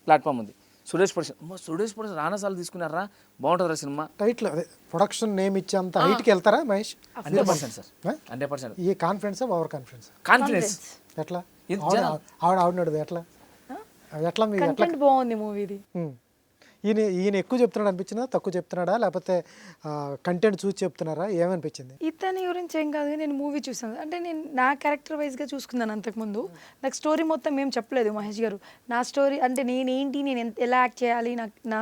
ప్లాట్ఫామ్ ఉంది. సురేష్ ప్రొడక్షన్, అమ్మో సురేష్ ప్రొడక్షన్ రానాసార్లు తీసుకున్నారా, బాగుంటుందా సినిమా. టైటిల్ అదే ప్రొడక్షన్ నేమ్ ఇచ్చేంత హైట్కి వెళ్తారా మహేష్? 100% సార్, 100%. ఈ కాన్ఫిడెన్స్ ఓవర్ కాన్ఫిడెన్స్? కాన్ఫిడెన్స్. ఎట్లా ఆవిడ ఎట్లా ఎట్లా మీ కంటెంట్ బాగుంది మూవీది. ఈయన ఎక్కువ చెప్తున్నాడు అనిపించిందా, తక్కువ చెప్తున్నాడా, లేకపోతే కంటెంట్ చూసి చెప్తున్నారా, ఏమనిపించింది? ఇతని గురించి ఏం కాదు, నేను మూవీ చూసాను అంటే నేను నా క్యారెక్టర్ వైజ్గా చూసుకున్నాను. అంతకుముందు నాకు స్టోరీ మొత్తం ఏం చెప్పలేదు మహేష్ గారు. నా స్టోరీ అంటే నేనేంటి, నేను ఎలా యాక్ట్ చేయాలి, నా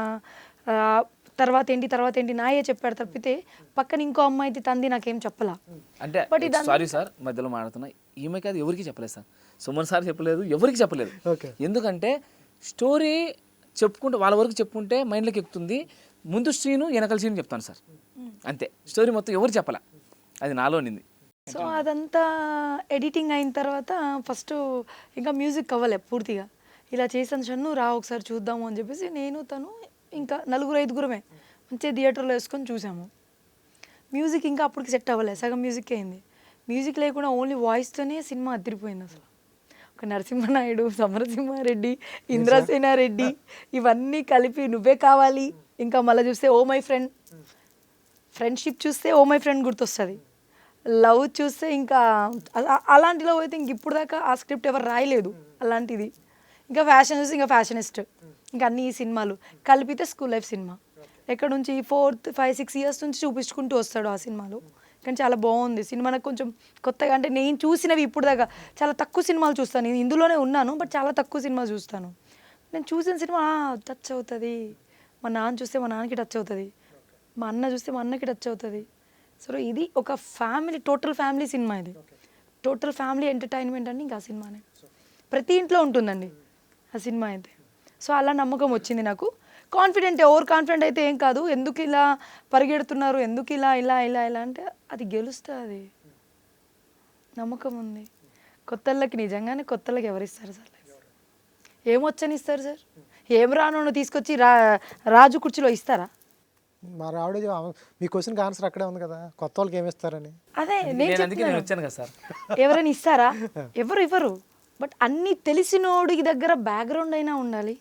తర్వాత ఏంటి నాయే చెప్పాడు తప్పితే పక్కన ఇంకో అమ్మాయిది తంది నాకేం చెప్పలా. అంటే సారీ సార్ మధ్యలో మాట్లాడుతున్నా, ఈమెకి అది ఎవరికి చెప్పలేదు సార్. సుమన్ సార్ చెప్పలేదు, ఎవరికి చెప్పలేదు. ఎందుకంటే స్టోరీ చెప్పుకుంటే వాళ్ళ వరకు చెప్పుకుంటే మైండ్లోకి ఎక్కుతుంది. ముందు సీను వెనకాల సీను చెప్తాను సార్, అంతే. స్టోరీ మొత్తం ఎవరు చెప్పాల, అది నాలో నింది. సో అదంతా ఎడిటింగ్ అయిన తర్వాత ఫస్ట్ ఇంకా మ్యూజిక్ అవ్వలే పూర్తిగా. ఇలా చేసాను షన్ను రా ఒకసారి చూద్దాము అని చెప్పేసి నేను తను ఇంకా 4-5 మంచిగా థియేటర్లో వేసుకొని చూసాము. మ్యూజిక్ ఇంకా అప్పటికి సెట్ అవ్వలేదు, సగం మ్యూజిక్ అయింది. మ్యూజిక్ లేకుండా ఓన్లీ వాయిస్తోనే సినిమా అదిరిపోయింది అసలు. ఒక నరసింహనాయుడు, సమరసింహారెడ్డి, ఇంద్రసేనారెడ్డి ఇవన్నీ కలిపి నువ్వే కావాలి. ఇంకా మళ్ళీ చూస్తే ఓ మై ఫ్రెండ్, ఫ్రెండ్షిప్ చూస్తే ఓ మై ఫ్రెండ్ గుర్తొస్తుంది. లవ్ చూస్తే ఇంకా అలాంటి లవ్ అయితే ఇంక ఇప్పుడు దాకా ఆ స్క్రిప్ట్ ఎవరు రాయలేదు అలాంటిది. ఇంకా ఫ్యాషన్ చూస్తే ఇంకా ఫ్యాషనిస్ట్, ఇంకా అన్ని సినిమాలు కలిపితే స్కూల్ లైఫ్ సినిమా. ఎక్కడ నుంచి 4, 5, 6 ఇయర్స్ నుంచి చూపించుకుంటూ వస్తాడు ఆ సినిమాలో. కానీ చాలా బాగుంది సినిమా. నాకు కొంచెం కొత్తగా అంటే నేను చూసినవి ఇప్పుడు దాకా చాలా తక్కువ సినిమాలు చూస్తాను. నేను ఇందులోనే ఉన్నాను బట్ చాలా తక్కువ సినిమా చూస్తాను. నేను చూసిన సినిమా టచ్ అవుతుంది, మా నాన్న చూస్తే మా నాన్నకి టచ్ అవుతుంది, మా అన్న చూస్తే మా అన్నకి టచ్ అవుతుంది. సో ఇది ఒక ఫ్యామిలీ, టోటల్ ఫ్యామిలీ సినిమా. ఇది టోటల్ ఫ్యామిలీ ఎంటర్టైన్మెంట్ అని ఇంకా ఆ సినిమానే ప్రతి ఇంట్లో ఉంటుందండి ఆ సినిమా అయితే. సో అలా నమ్మకం వచ్చింది నాకు. కాన్ఫిడెంట్, ఓవర్ కాన్ఫిడెంట్ అయితే ఏం కాదు. ఎందుకు ఇలా పరిగెడుతున్నారు, ఎందుకు ఇలా ఇలా ఇలా ఇలా అంటే అది గెలుస్తుంది, నమ్మకం ఉంది. కొత్తళ్ళకి నిజంగానే కొత్తళ్ళకి ఎవరిస్తారు సార్? ఏమొచ్చని ఇస్తారు సార్? ఏం రాను తీసుకొచ్చి రాజు కుర్చీలో ఇస్తారా? మరి ఆవిడ మీ క్వశ్చన్కి ఆన్సర్ అక్కడే ఉంది కదా, కొత్త వాళ్ళకి ఏమి ఇస్తారని. అదే నేను వచ్చాను కదా సార్. ఎవరైనా ఇస్తారా? ఎవరు ఇవ్వరు. బట్ అన్నీ తెలిసినోడికి దగ్గర బ్యాక్గ్రౌండ్ అయినా ఉండాలి,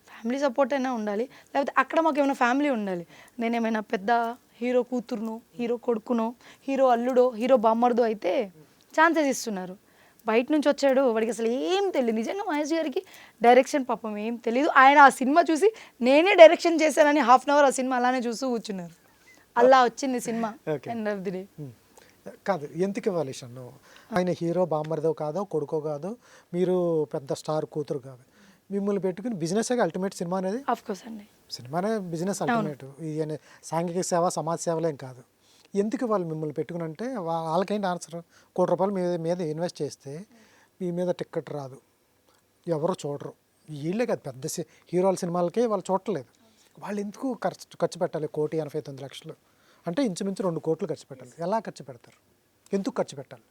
ఫ్యామిలీ సపోర్ట్ అయినా ఉండాలి, లేకపోతే అక్కడ మాకు ఏమైనా ఫ్యామిలీ ఉండాలి. నేనేమైనా పెద్ద హీరో కూతురునో, హీరో కొడుకునో, హీరో అల్లుడో, హీరో బామ్మర్దో అయితే ఛాన్సెస్ ఇస్తున్నారు. బయట నుంచి వచ్చాడు, వాడికి అసలు ఏం తెలియదు. నిజంగా మహేష్ గారికి డైరెక్షన్ పాపం ఏం తెలియదు. ఆయన ఆ సినిమా చూసి నేనే డైరెక్షన్ చేశానని 1/2 అవర్ ఆ సినిమా అలానే చూస్తూ కూర్చున్నారు. అలా వచ్చింది cinema. End of the day కాదు, ఎందుకు ఇవ్వాలి షన్ను? ఆయన హీరో బామ్మర్దో కాదో, కొడుకో కాదు, మీరు పెద్ద స్టార్ కూతురు కాదు, మిమ్మల్ని పెట్టుకుని బిజినెస్ అల్టిమేట్ సినిమా అనేది. ఆఫ్ కోర్స్ అండి, సినిమానే బిజినెస్ అల్టిమేట్. ఇది సాంఘిక సేవ, సమాజ సేవలేం కాదు. ఎందుకు వాళ్ళు మిమ్మల్ని పెట్టుకుని అంటే వాళ్ళకేంటి ఆన్సర్? ₹1 మీద ఇన్వెస్ట్ చేస్తే మీ మీద టికెట్ రాదు, ఎవరు చూడరు. వీళ్ళే కాదు, పెద్ద హీరోల సినిమాలకే వాళ్ళు చూడలేదు. వాళ్ళు ఎందుకు ఖర్చు పెట్టాలి? 1,89,00,000 అంటే ఇంచుమించు 2 కోట్లు ఖర్చు పెట్టాలి. ఎలా ఖర్చు పెడతారు? ఎందుకు ఖర్చు పెట్టాలి?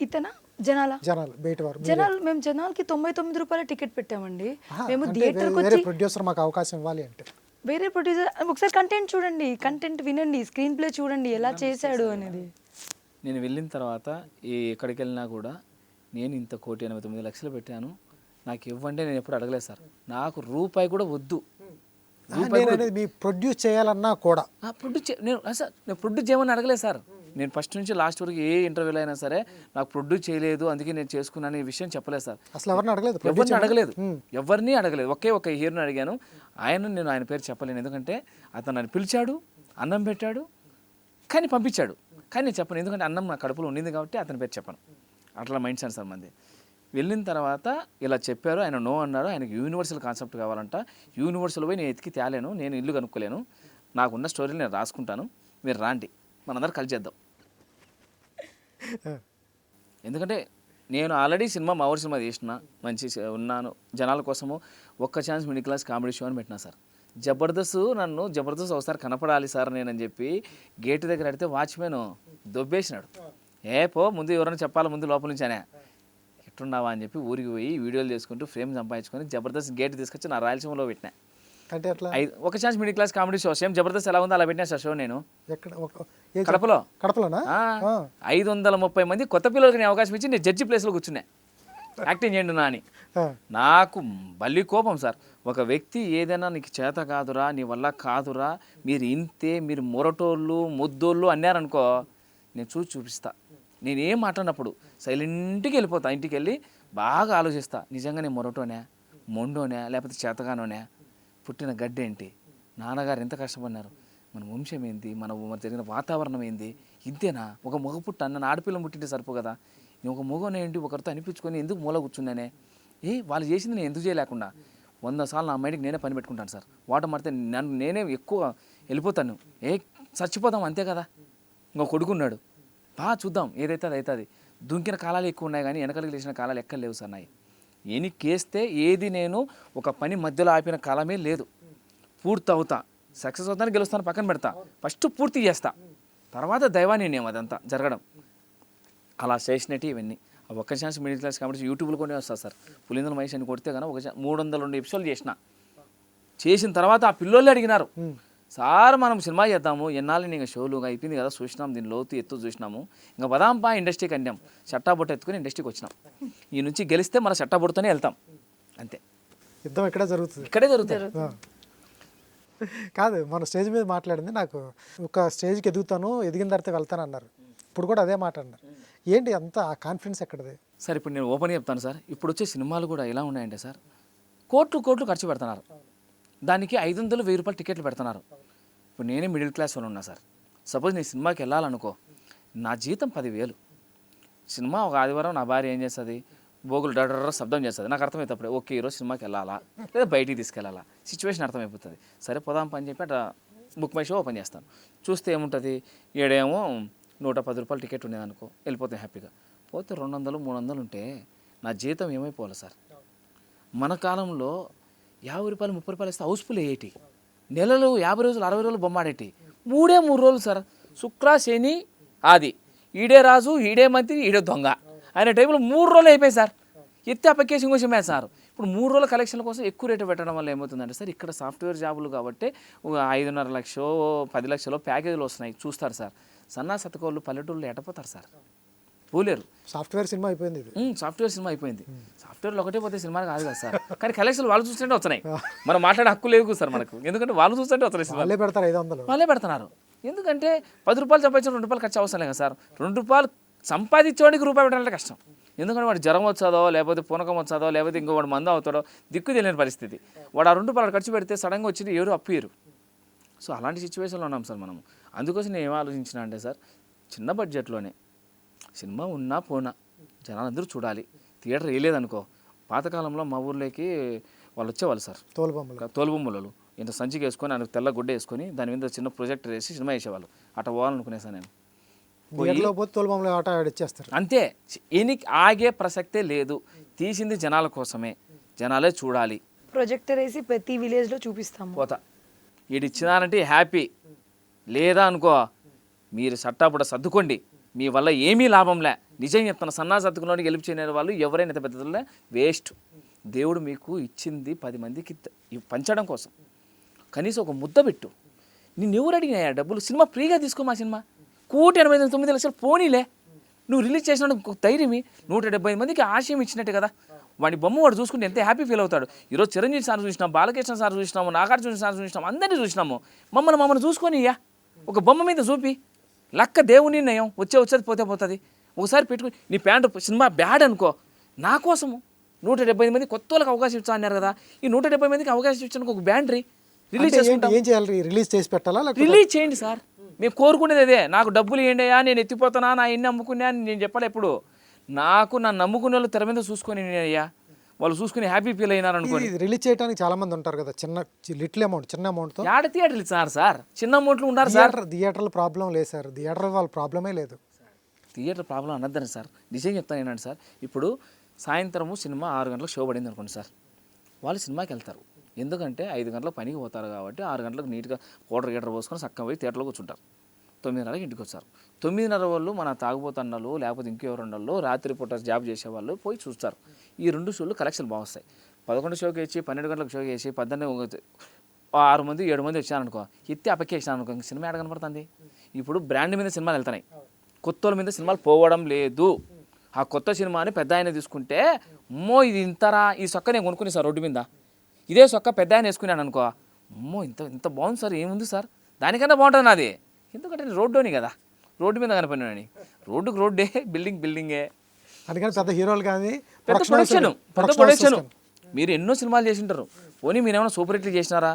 ఇతన జనాల జనాలు బయట వారు జనాలు మేము జనాలకి 99 రూపాయల టికెట్ పెట్టామండి. మేము అంటే థియేటర్కి వేరే వచ్చి ప్రొడ్యూసర్ మాకు అవకాశం ఇవ్వాలి అంటే వేరే ప్రొడ్యూసర్ ఒకసారి కంటెంట్ చూడండి, కంటెంట్ వినండి, స్క్రీన్ ప్లే చూడండి ఎలా చేశాడు అనేది. నేను వెళ్ళిన తర్వాత ఎక్కడికి వెళ్ళినా కూడా నేను ఇంత 1,89,00,000 పెట్టాను, నాకు ఇవ్వండి నేను ఎప్పుడు అడగలేదు సార్. నాకు రూపాయి కూడా వద్దు. నేను అనేది మీ ప్రొడ్యూస్ చేయాలన్నా కూడా నేను ప్రొడ్యూస్ చేయమని అడగలేదు సార్. నేను ఫస్ట్ నుంచి లాస్ట్ వరకు ఏ ఇంటర్వ్యూలో అయినా సరే నాకు ప్రొడ్యూస్ చేయలేదు అందుకే నేను చేసుకున్నాను ఈ విషయం చెప్పలేదు సార్. అసలు ఎవరిని అడగలేదు, ఎవరిని అడగలేదు. ఒక హీరోని అడిగాను. నేను ఆయన పేరు చెప్పలేను, ఎందుకంటే అతను నన్ను పిలిచాడు, అన్నం పెట్టాడు, కానీ పంపించాడు. కానీ నేను చెప్పను, ఎందుకంటే అన్నం నా కడుపులో ఉండింది కాబట్టి అతని పేరు చెప్పను. అట్లా మైండ్ సెట్ సార్ మంది. వెళ్ళిన తర్వాత ఇలా చెప్పారు, ఆయన నో అన్నారు. ఆయనకి యూనివర్సల్ కాన్సెప్ట్ కావాలంట. యూనివర్సల్ పోయి నేను ఎతికి తేలేను, నేను ఇల్లు కనుక్కోలేను, నాకున్న స్టోరీలు నేను రాసుకుంటాను, మీరు రాండి మనందరం కలిసి చేద్దాం. ఎందుకంటే నేను ఆల్రెడీ మా ఊరి సినిమా చేసిన, మంచి ఉన్నాను జనాల కోసము. ఒక్క chance middle class comedy show అని పెట్టినా సార్. జబర్దస్త్ ఒకసారి కనపడాలి సార్ నేనని చెప్పి గేటు దగ్గర అడిగితే వాచ్మెన్ దొబ్బేసినాడు. ముందు ఎవరైనా చెప్పాలి ముందు లోపల నుంచి అనే ఎట్టున్నావా అని చెప్పి ఊరికి పోయి వీడియోలు చేసుకుంటూ ఫ్రేమ్ సంపాదించుకొని జబర్దస్త్ గేట్ తీసుకొచ్చి నా రాయలసీమలో పెట్టినా. అంటే అట్లా ఒక chance middle class comedy show same Jabardasth ఎలా ఉందో అలా పెట్టినా సార్ షో. నేను కడపలోనా 530 మంది కొత్త పిల్లలకి నేను అవకాశం ఇచ్చి నేను జడ్జి ప్లేస్లో కూర్చున్నా, యాక్టింగ్ చేయండి నా అని. నాకు బల్లి కోపం సార్. ఒక వ్యక్తి ఏదైనా నీకు చేత కాదురా, నీ వల్ల కాదురా, మీరు ఇంతే, మీరు మొరటోళ్ళు ముద్దోళ్ళు అన్నారనుకో, నేను చూపిస్తా. నేనేం మాట్లాడినప్పుడు సైలెంట్కి వెళ్ళిపోతా. ఇంటికి వెళ్ళి బాగా ఆలోచిస్తా, నిజంగా నేను మొరటోనే, మొండోనే, లేకపోతే చేతగానోనే, పుట్టిన గడ్డేంటి, నాన్నగారు ఎంత కష్టపడినారు, మన వంశం ఏంది, మన జరిగిన వాతావరణం ఏంది, ఇంతేనా, ఒక మగ నన్ను ఆడపిల్ల పుట్టింటే సరిపో కదా, నేను ఒక మగనే ఏంటి ఒకరితో అనిపించుకొని ఎందుకు మూల కూర్చున్నానే, వాళ్ళు చేసింది నేను ఎందుకు చేయలేకుండా 100 సార్లు నా మైండ్కి నేనే పని పెట్టుకుంటాను సార్. వాటర్ మారితే నేనే ఎక్కువ వెళ్ళిపోతాను, చచ్చిపోతాం అంతే కదా, ఇంకో కొడుకున్నాడు, చూద్దాం ఏదైతే అది అవుతుంది. దుంకిన కాలాలు ఎక్కువ ఉన్నాయి కానీ వెనకలికి లేచిన కాలాలు ఎక్కడ లేవు సార్. నాయి ఎనికేస్తే ఏది నేను ఒక పని మధ్యలో ఆపిన కాలమే లేదు. పూర్తి అవుతా, సక్సెస్ అవుతాను, గెలుస్తాను పక్కన పెడతా, ఫస్ట్ పూర్తి చేస్తా, తర్వాత దైవాన్ని అదంతా జరగడం. అలా చేసినట్టు ఇవన్నీ ఒక్క ఛాన్స్ మిడిల్ క్లాస్ కాబట్టి యూట్యూబ్లో కొన్ని వస్తుంది సార్. పులిందల మహేష్ అని కొడితే కానీ 302 ఎపిసోడ్లు చేసిన తర్వాత ఆ పిల్లోళ్ళు అడిగినారు, సార్ మనం సినిమా చేద్దాము, ఎన్నాళ్ళు ఇంకా షోలు అయిపోయింది కదా, చూసినాం దీని లోతు ఎత్తు చూసినాము, ఇంకా బదాంపా ఇండస్ట్రీకి అన్నాం, చట్టాబొట్ట ఎత్తుకుని ఇండస్ట్రీకి వచ్చినాం, ఈ నుంచి గెలిస్తే మన చట్టాబొట్టతోనే వెళ్తాం అంతే. యుద్ధం ఇక్కడే జరుగుతుంది, ఇక్కడే జరుగుతుంది. కాదు మన స్టేజ్ మీద మాట్లాడింది, నాకు ఒక స్టేజ్కి ఎదుగుతాను, ఎదిగిన తర్వాత వెళ్తాను అన్నారు, ఇప్పుడు కూడా అదే మాట అన్నారు. ఏంటి అంత ఆ కాన్ఫిడెన్స్ ఎక్కడది సార్? ఇప్పుడు నేను ఓపెన్ చెప్తాను సార్, ఇప్పుడు వచ్చే సినిమాలు కూడా ఎలా ఉన్నాయంటే సార్, కోట్లు ఖర్చు పెడుతున్నారు, దానికి 500-1000 రూపాయలు టికెట్లు పెడుతున్నారు. ఇప్పుడు నేనే మిడిల్ క్లాస్ వాళ్ళు ఉన్నా సార్. సపోజ్ నేను సినిమాకి వెళ్ళాలనుకో, నా జీతం 10,000. సినిమా ఒక ఆదివారం నా భార్య ఏం చేస్తుంది, బోగులు డర్ర శబ్దం చేస్తుంది, నాకు అర్థమవుతుంది ఓకే ఈరోజు సినిమాకి వెళ్ళాలా లేదా బయటికి తీసుకెళ్ళాలా, సిచ్యువేషన్ అర్థమైపోతుంది. సరే పోదాం పని చెప్పి అట్లా బుక్ మై షో ఓపెన్ చేస్తాను. చూస్తే ఏముంటుంది, ఏడేమో 110 రూపాయలు టికెట్ ఉండేది అనుకో, వెళ్ళిపోతాయి హ్యాపీగా. పోతే 200-300 ఉంటే నా జీతం ఏమైపోవాలి సార్? మన కాలంలో 50 రూపాయలు 30 రూపాయలు ఇస్తే హౌస్ఫుల్ అయ్యేటి, నెలలు 50 రోజులు 60 రోజులు బొమ్మాడేటి, 3 రోజులు సార్, శుక్ర శని ఆది, ఈడే రాజు ఈడే మంత్రి ఈడే దొంగ ఆయన టైంలో 3 రోజులు అయిపోయాయి సార్. ఎత్తి అప్పకేసి ఇంకోసమే సార్. ఇప్పుడు 3 రోజుల కలెక్షన్ల కోసం ఎక్కువ రేటు పెట్టడం వల్ల ఏమవుతుందంటే సార్, ఇక్కడ సాఫ్ట్వేర్ జాబులు కాబట్టి 5.5 లక్షలు 10 లక్షలు ప్యాకేజీలు వస్తున్నాయి, చూస్తారు సార్. సన్నా సతకోళ్ళు పల్లెటూళ్ళు ఎటపోతారు సార్, పోలేరు. సాఫ్ట్వేర్ సినిమా అయిపోయింది, సాఫ్ట్వేర్ సినిమా అయిపోయింది. సాఫ్ట్వేర్లో ఒకటే పోతే సినిమా కాదు కదా సార్, కానీ కలెక్షన్లు వాళ్ళు చూస్తుంటే వస్తున్నాయి, మనం మాట్లాడే హక్కు లేవు సార్ మనకు, ఎందుకంటే వాళ్ళు చూస్తుంటే వస్తున్నాయి సినిమా, వాళ్ళే పెడతారు. ఎందుకంటే 10 రూపాయలు సంపాదించిన 2 రూపాయలు ఖర్చు అవసరం లేదు సార్. 2 రూపాయలు సంపాదించేవాడికి రూపాయి పెట్టాలంటే కష్టం, ఎందుకంటే వాడు జ్వరం వచ్చాదో లేకపోతే పూనకం వచ్చాదో లేకపోతే ఇంకో వాడు మందు అవుతాడో దిక్కు తెలియని పరిస్థితి. వాడు ఆ 2 రూపాయలు ఖర్చు పెడితే సడన్గా వచ్చి ఎవరు అప్పియరు. సో అలాంటి సిచ్యువేషన్లో ఉన్నాం సార్ మనము. అందుకోసం నేను ఏం ఆలోచించిన అంటే సార్, చిన్న బడ్జెట్లోనే సినిమా ఉన్నా పోనా జనాలందరూ చూడాలి. థియేటర్ వేయలేదనుకో, పాతకాలంలో మా ఊర్లోకి వాళ్ళు వచ్చేవాళ్ళు సార్, తోలుబొమ్మలు ఇంత సంచికి వేసుకొని ఆయనకు తెల్ల గుడ్డ వేసుకొని దాని మీద చిన్న ప్రొజెక్టర్ వేసి సినిమా వేసేవాళ్ళు. అట్లా పోవాలనుకునే సార్ నేను. అంతే, ఎనికి ఆగే ప్రసక్తే లేదు, తీసింది జనాల కోసమే, జనాలే చూడాలి. ప్రొజెక్టర్ వేసి ప్రతి విలేజ్లో చూపిస్తాము. పోతా ఈడిచ్చినానంటే హ్యాపీ, లేదా అనుకో మీరు సట్టాపుడ సర్దుకోండి, మీ వల్ల ఏమీ లాభంలే, నిజం చెప్తాను, సన్నాసి అతుకులోని గెలుపు చేయని వాళ్ళు ఎవరైనా ఇంత పెద్దలే వేస్ట్. దేవుడు మీకు ఇచ్చింది 10 మందికి పంచడం కోసం. కనీసం ఒక ముద్ద పెట్టు. నిన్ను ఎవరు అడిగినాయా డబ్బులు? సినిమా ఫ్రీగా తీసుకో. మా సినిమా 189 లక్షలు పోనీలే. నువ్వు రిలీజ్ చేసిన ధైర్యమి 175 మందికి ఆశయం ఇచ్చినట్టు కదా. వాడి బొమ్మ వాడు చూసుకుంటే ఎంత హ్యాపీ ఫీల్ అవుతాడు. ఈరోజు చిరంజీవి సార్ చూసినాం, బాలకృష్ణ సార్ చూసినాము, నాగార్జున సార్ చూసినాము, అందరినీ చూసినాము. మమ్మల్ని చూసుకొని ఇయ్యా ఒక బొమ్మ మీద చూపి లక్క దేవుని నయం వచ్చేది పోతే పోతుంది. ఒకసారి పెట్టుకుని నీ ప్యాంటు సినిమా బ్యాడ్ అనుకో, నా కోసము 175 మంది కొత్త వాళ్ళకి అవకాశం ఇచ్చా అన్నారు కదా. ఈ 170 మందికి అవకాశం ఇచ్చానికి ఒక బ్యాండ్ రిలీజ్ చేసుకుంటాం. ఏం చేయాలి? రిలీజ్ చేసి పెట్టాలా? రిలీజ్ చేయండి సార్. మేము కోరుకునేది అదే. నాకు డబ్బులు ఇవ్వండి అయ్యా, నేను ఎత్తిపోతానా, నా ఎన్ని అమ్ముకున్నా అని నేను చెప్పాలి. ఎప్పుడు నాకు నన్ను నమ్ముకునే వాళ్ళు తెర మీద చూసుకొని అయ్యా, వాళ్ళు చూసుకుని హ్యాపీ ఫీల్ అయినారు అనుకోని. రిలీజ్ చేయడానికి చాలా మంది ఉంటారు కదా, లిటిల్ అమౌంట్, చిన్న అమౌంట్తో. యాడ థియేటర్లు ఇచ్చినారు సార్, చిన్న అమౌంట్లు ఉన్నారు సార్. థియేటర్ల ప్రాబ్లం లేదు సార్, థియేటర్ వాళ్ళ ప్రాబ్లమే లేదు. థియేటర్ ప్రాబ్లం అనద్దని సార్, నిజం చెప్తాను ఏంటంటే సార్, ఇప్పుడు సాయంత్రము సినిమా 6 గంటలకు షో పడింది అనుకోండి సార్, వాళ్ళు సినిమాకి వెళ్తారు. ఎందుకంటే 5 గంటలకు పనికి పోతారు కాబట్టి 6 గంటలకు నీట్గా గీటర్ పోసుకొని చక్కగా పోయి థియేటర్లో కూర్చుంటారు. 9:30కి ఇంటికి వచ్చారు. 9:30 వాళ్ళు మన తాగుబోతున్నలు లేకపోతే ఇంకెవరున్నలు రాత్రి పూట జాబ్ చేసేవాళ్ళు పోయి చూస్తారు. ఈ 2 షోలు కలెక్షన్ బాగా వస్తాయి. 11 షోకి వేసి 12 గంటలకు షోకి వేసి 18 6 మంది 7 మంది వచ్చారనుకో, ఎత్తి అపకేసాను అనుకో, ఇంక సినిమా ఎక్కడ కనపడుతుంది. ఇప్పుడు బ్రాండ్ మీద సినిమాలు వెళ్తున్నాయి, కొత్త వాళ్ళ మీద సినిమాలు పోవడం లేదు. ఆ కొత్త సినిమాని పెద్ద ఆయన తీసుకుంటే అమ్మో ఇది ఇంతరా, ఈ సొక్క నేను కొనుక్కుని సార్ రోడ్డు మీద, ఇదే సొక్క పెద్ద ఆయన వేసుకున్నాను అనుకో, అమ్మో ఇంత బాగుంది సార్, ఏముంది సార్, దానికన్నా బాగుంటుంది నాది. ఎందుకంటే నేను రోడ్డుని కదా, రోడ్డు మీద కనిపోయినాని. రోడ్డుకు రోడ్డే, బిల్డింగే. అందుకని పెద్ద హీరోలు కానీ పెద్ద ప్రొడక్షన్. మీరు ఎన్నో సినిమాలు చేసి ఉంటారు, పోనీ మీరు ఏమైనా సూపర్ హిట్లు చేసినారా?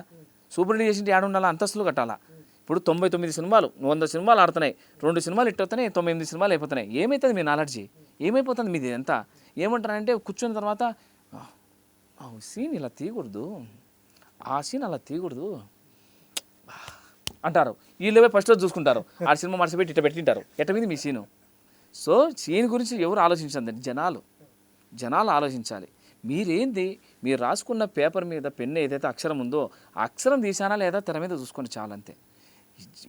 సూపర్ హిట్ చేసింటే ఉండాలా, అంతస్తులు కట్టాలా. ఇప్పుడు 99 సినిమాలు 100 సినిమాలు ఆడుతున్నాయి, 2 సినిమాలు హిట్ అవుతున్నాయి, 98 సినిమాలు అయిపోతున్నాయి. ఏమవుతుంది మీ నాలెడ్జి? ఏమైపోతుంది మీది ఎంత? ఏమంటారంటే కూర్చున్న తర్వాత సీన్ ఇలా తీయకూడదు, ఆ సీన్ అలా తీయకూడదు అంటారు. వీళ్ళవే ఫస్ట్ రోజు చూసుకుంటారు, ఆ సినిమా మర్చిపెట్టి ఇట్ట పెట్టింటారు. ఎట్టమింది మీ సీను? సో సీన్ గురించి ఎవరు ఆలోచించండి, జనాలు ఆలోచించాలి. మీరేంది, మీరు రాసుకున్న పేపర్ మీద పెన్ను ఏదైతే అక్షరం ఉందో ఆ అక్షరం తీసానా లేదా తెర మీద చూసుకొని చాలంతే.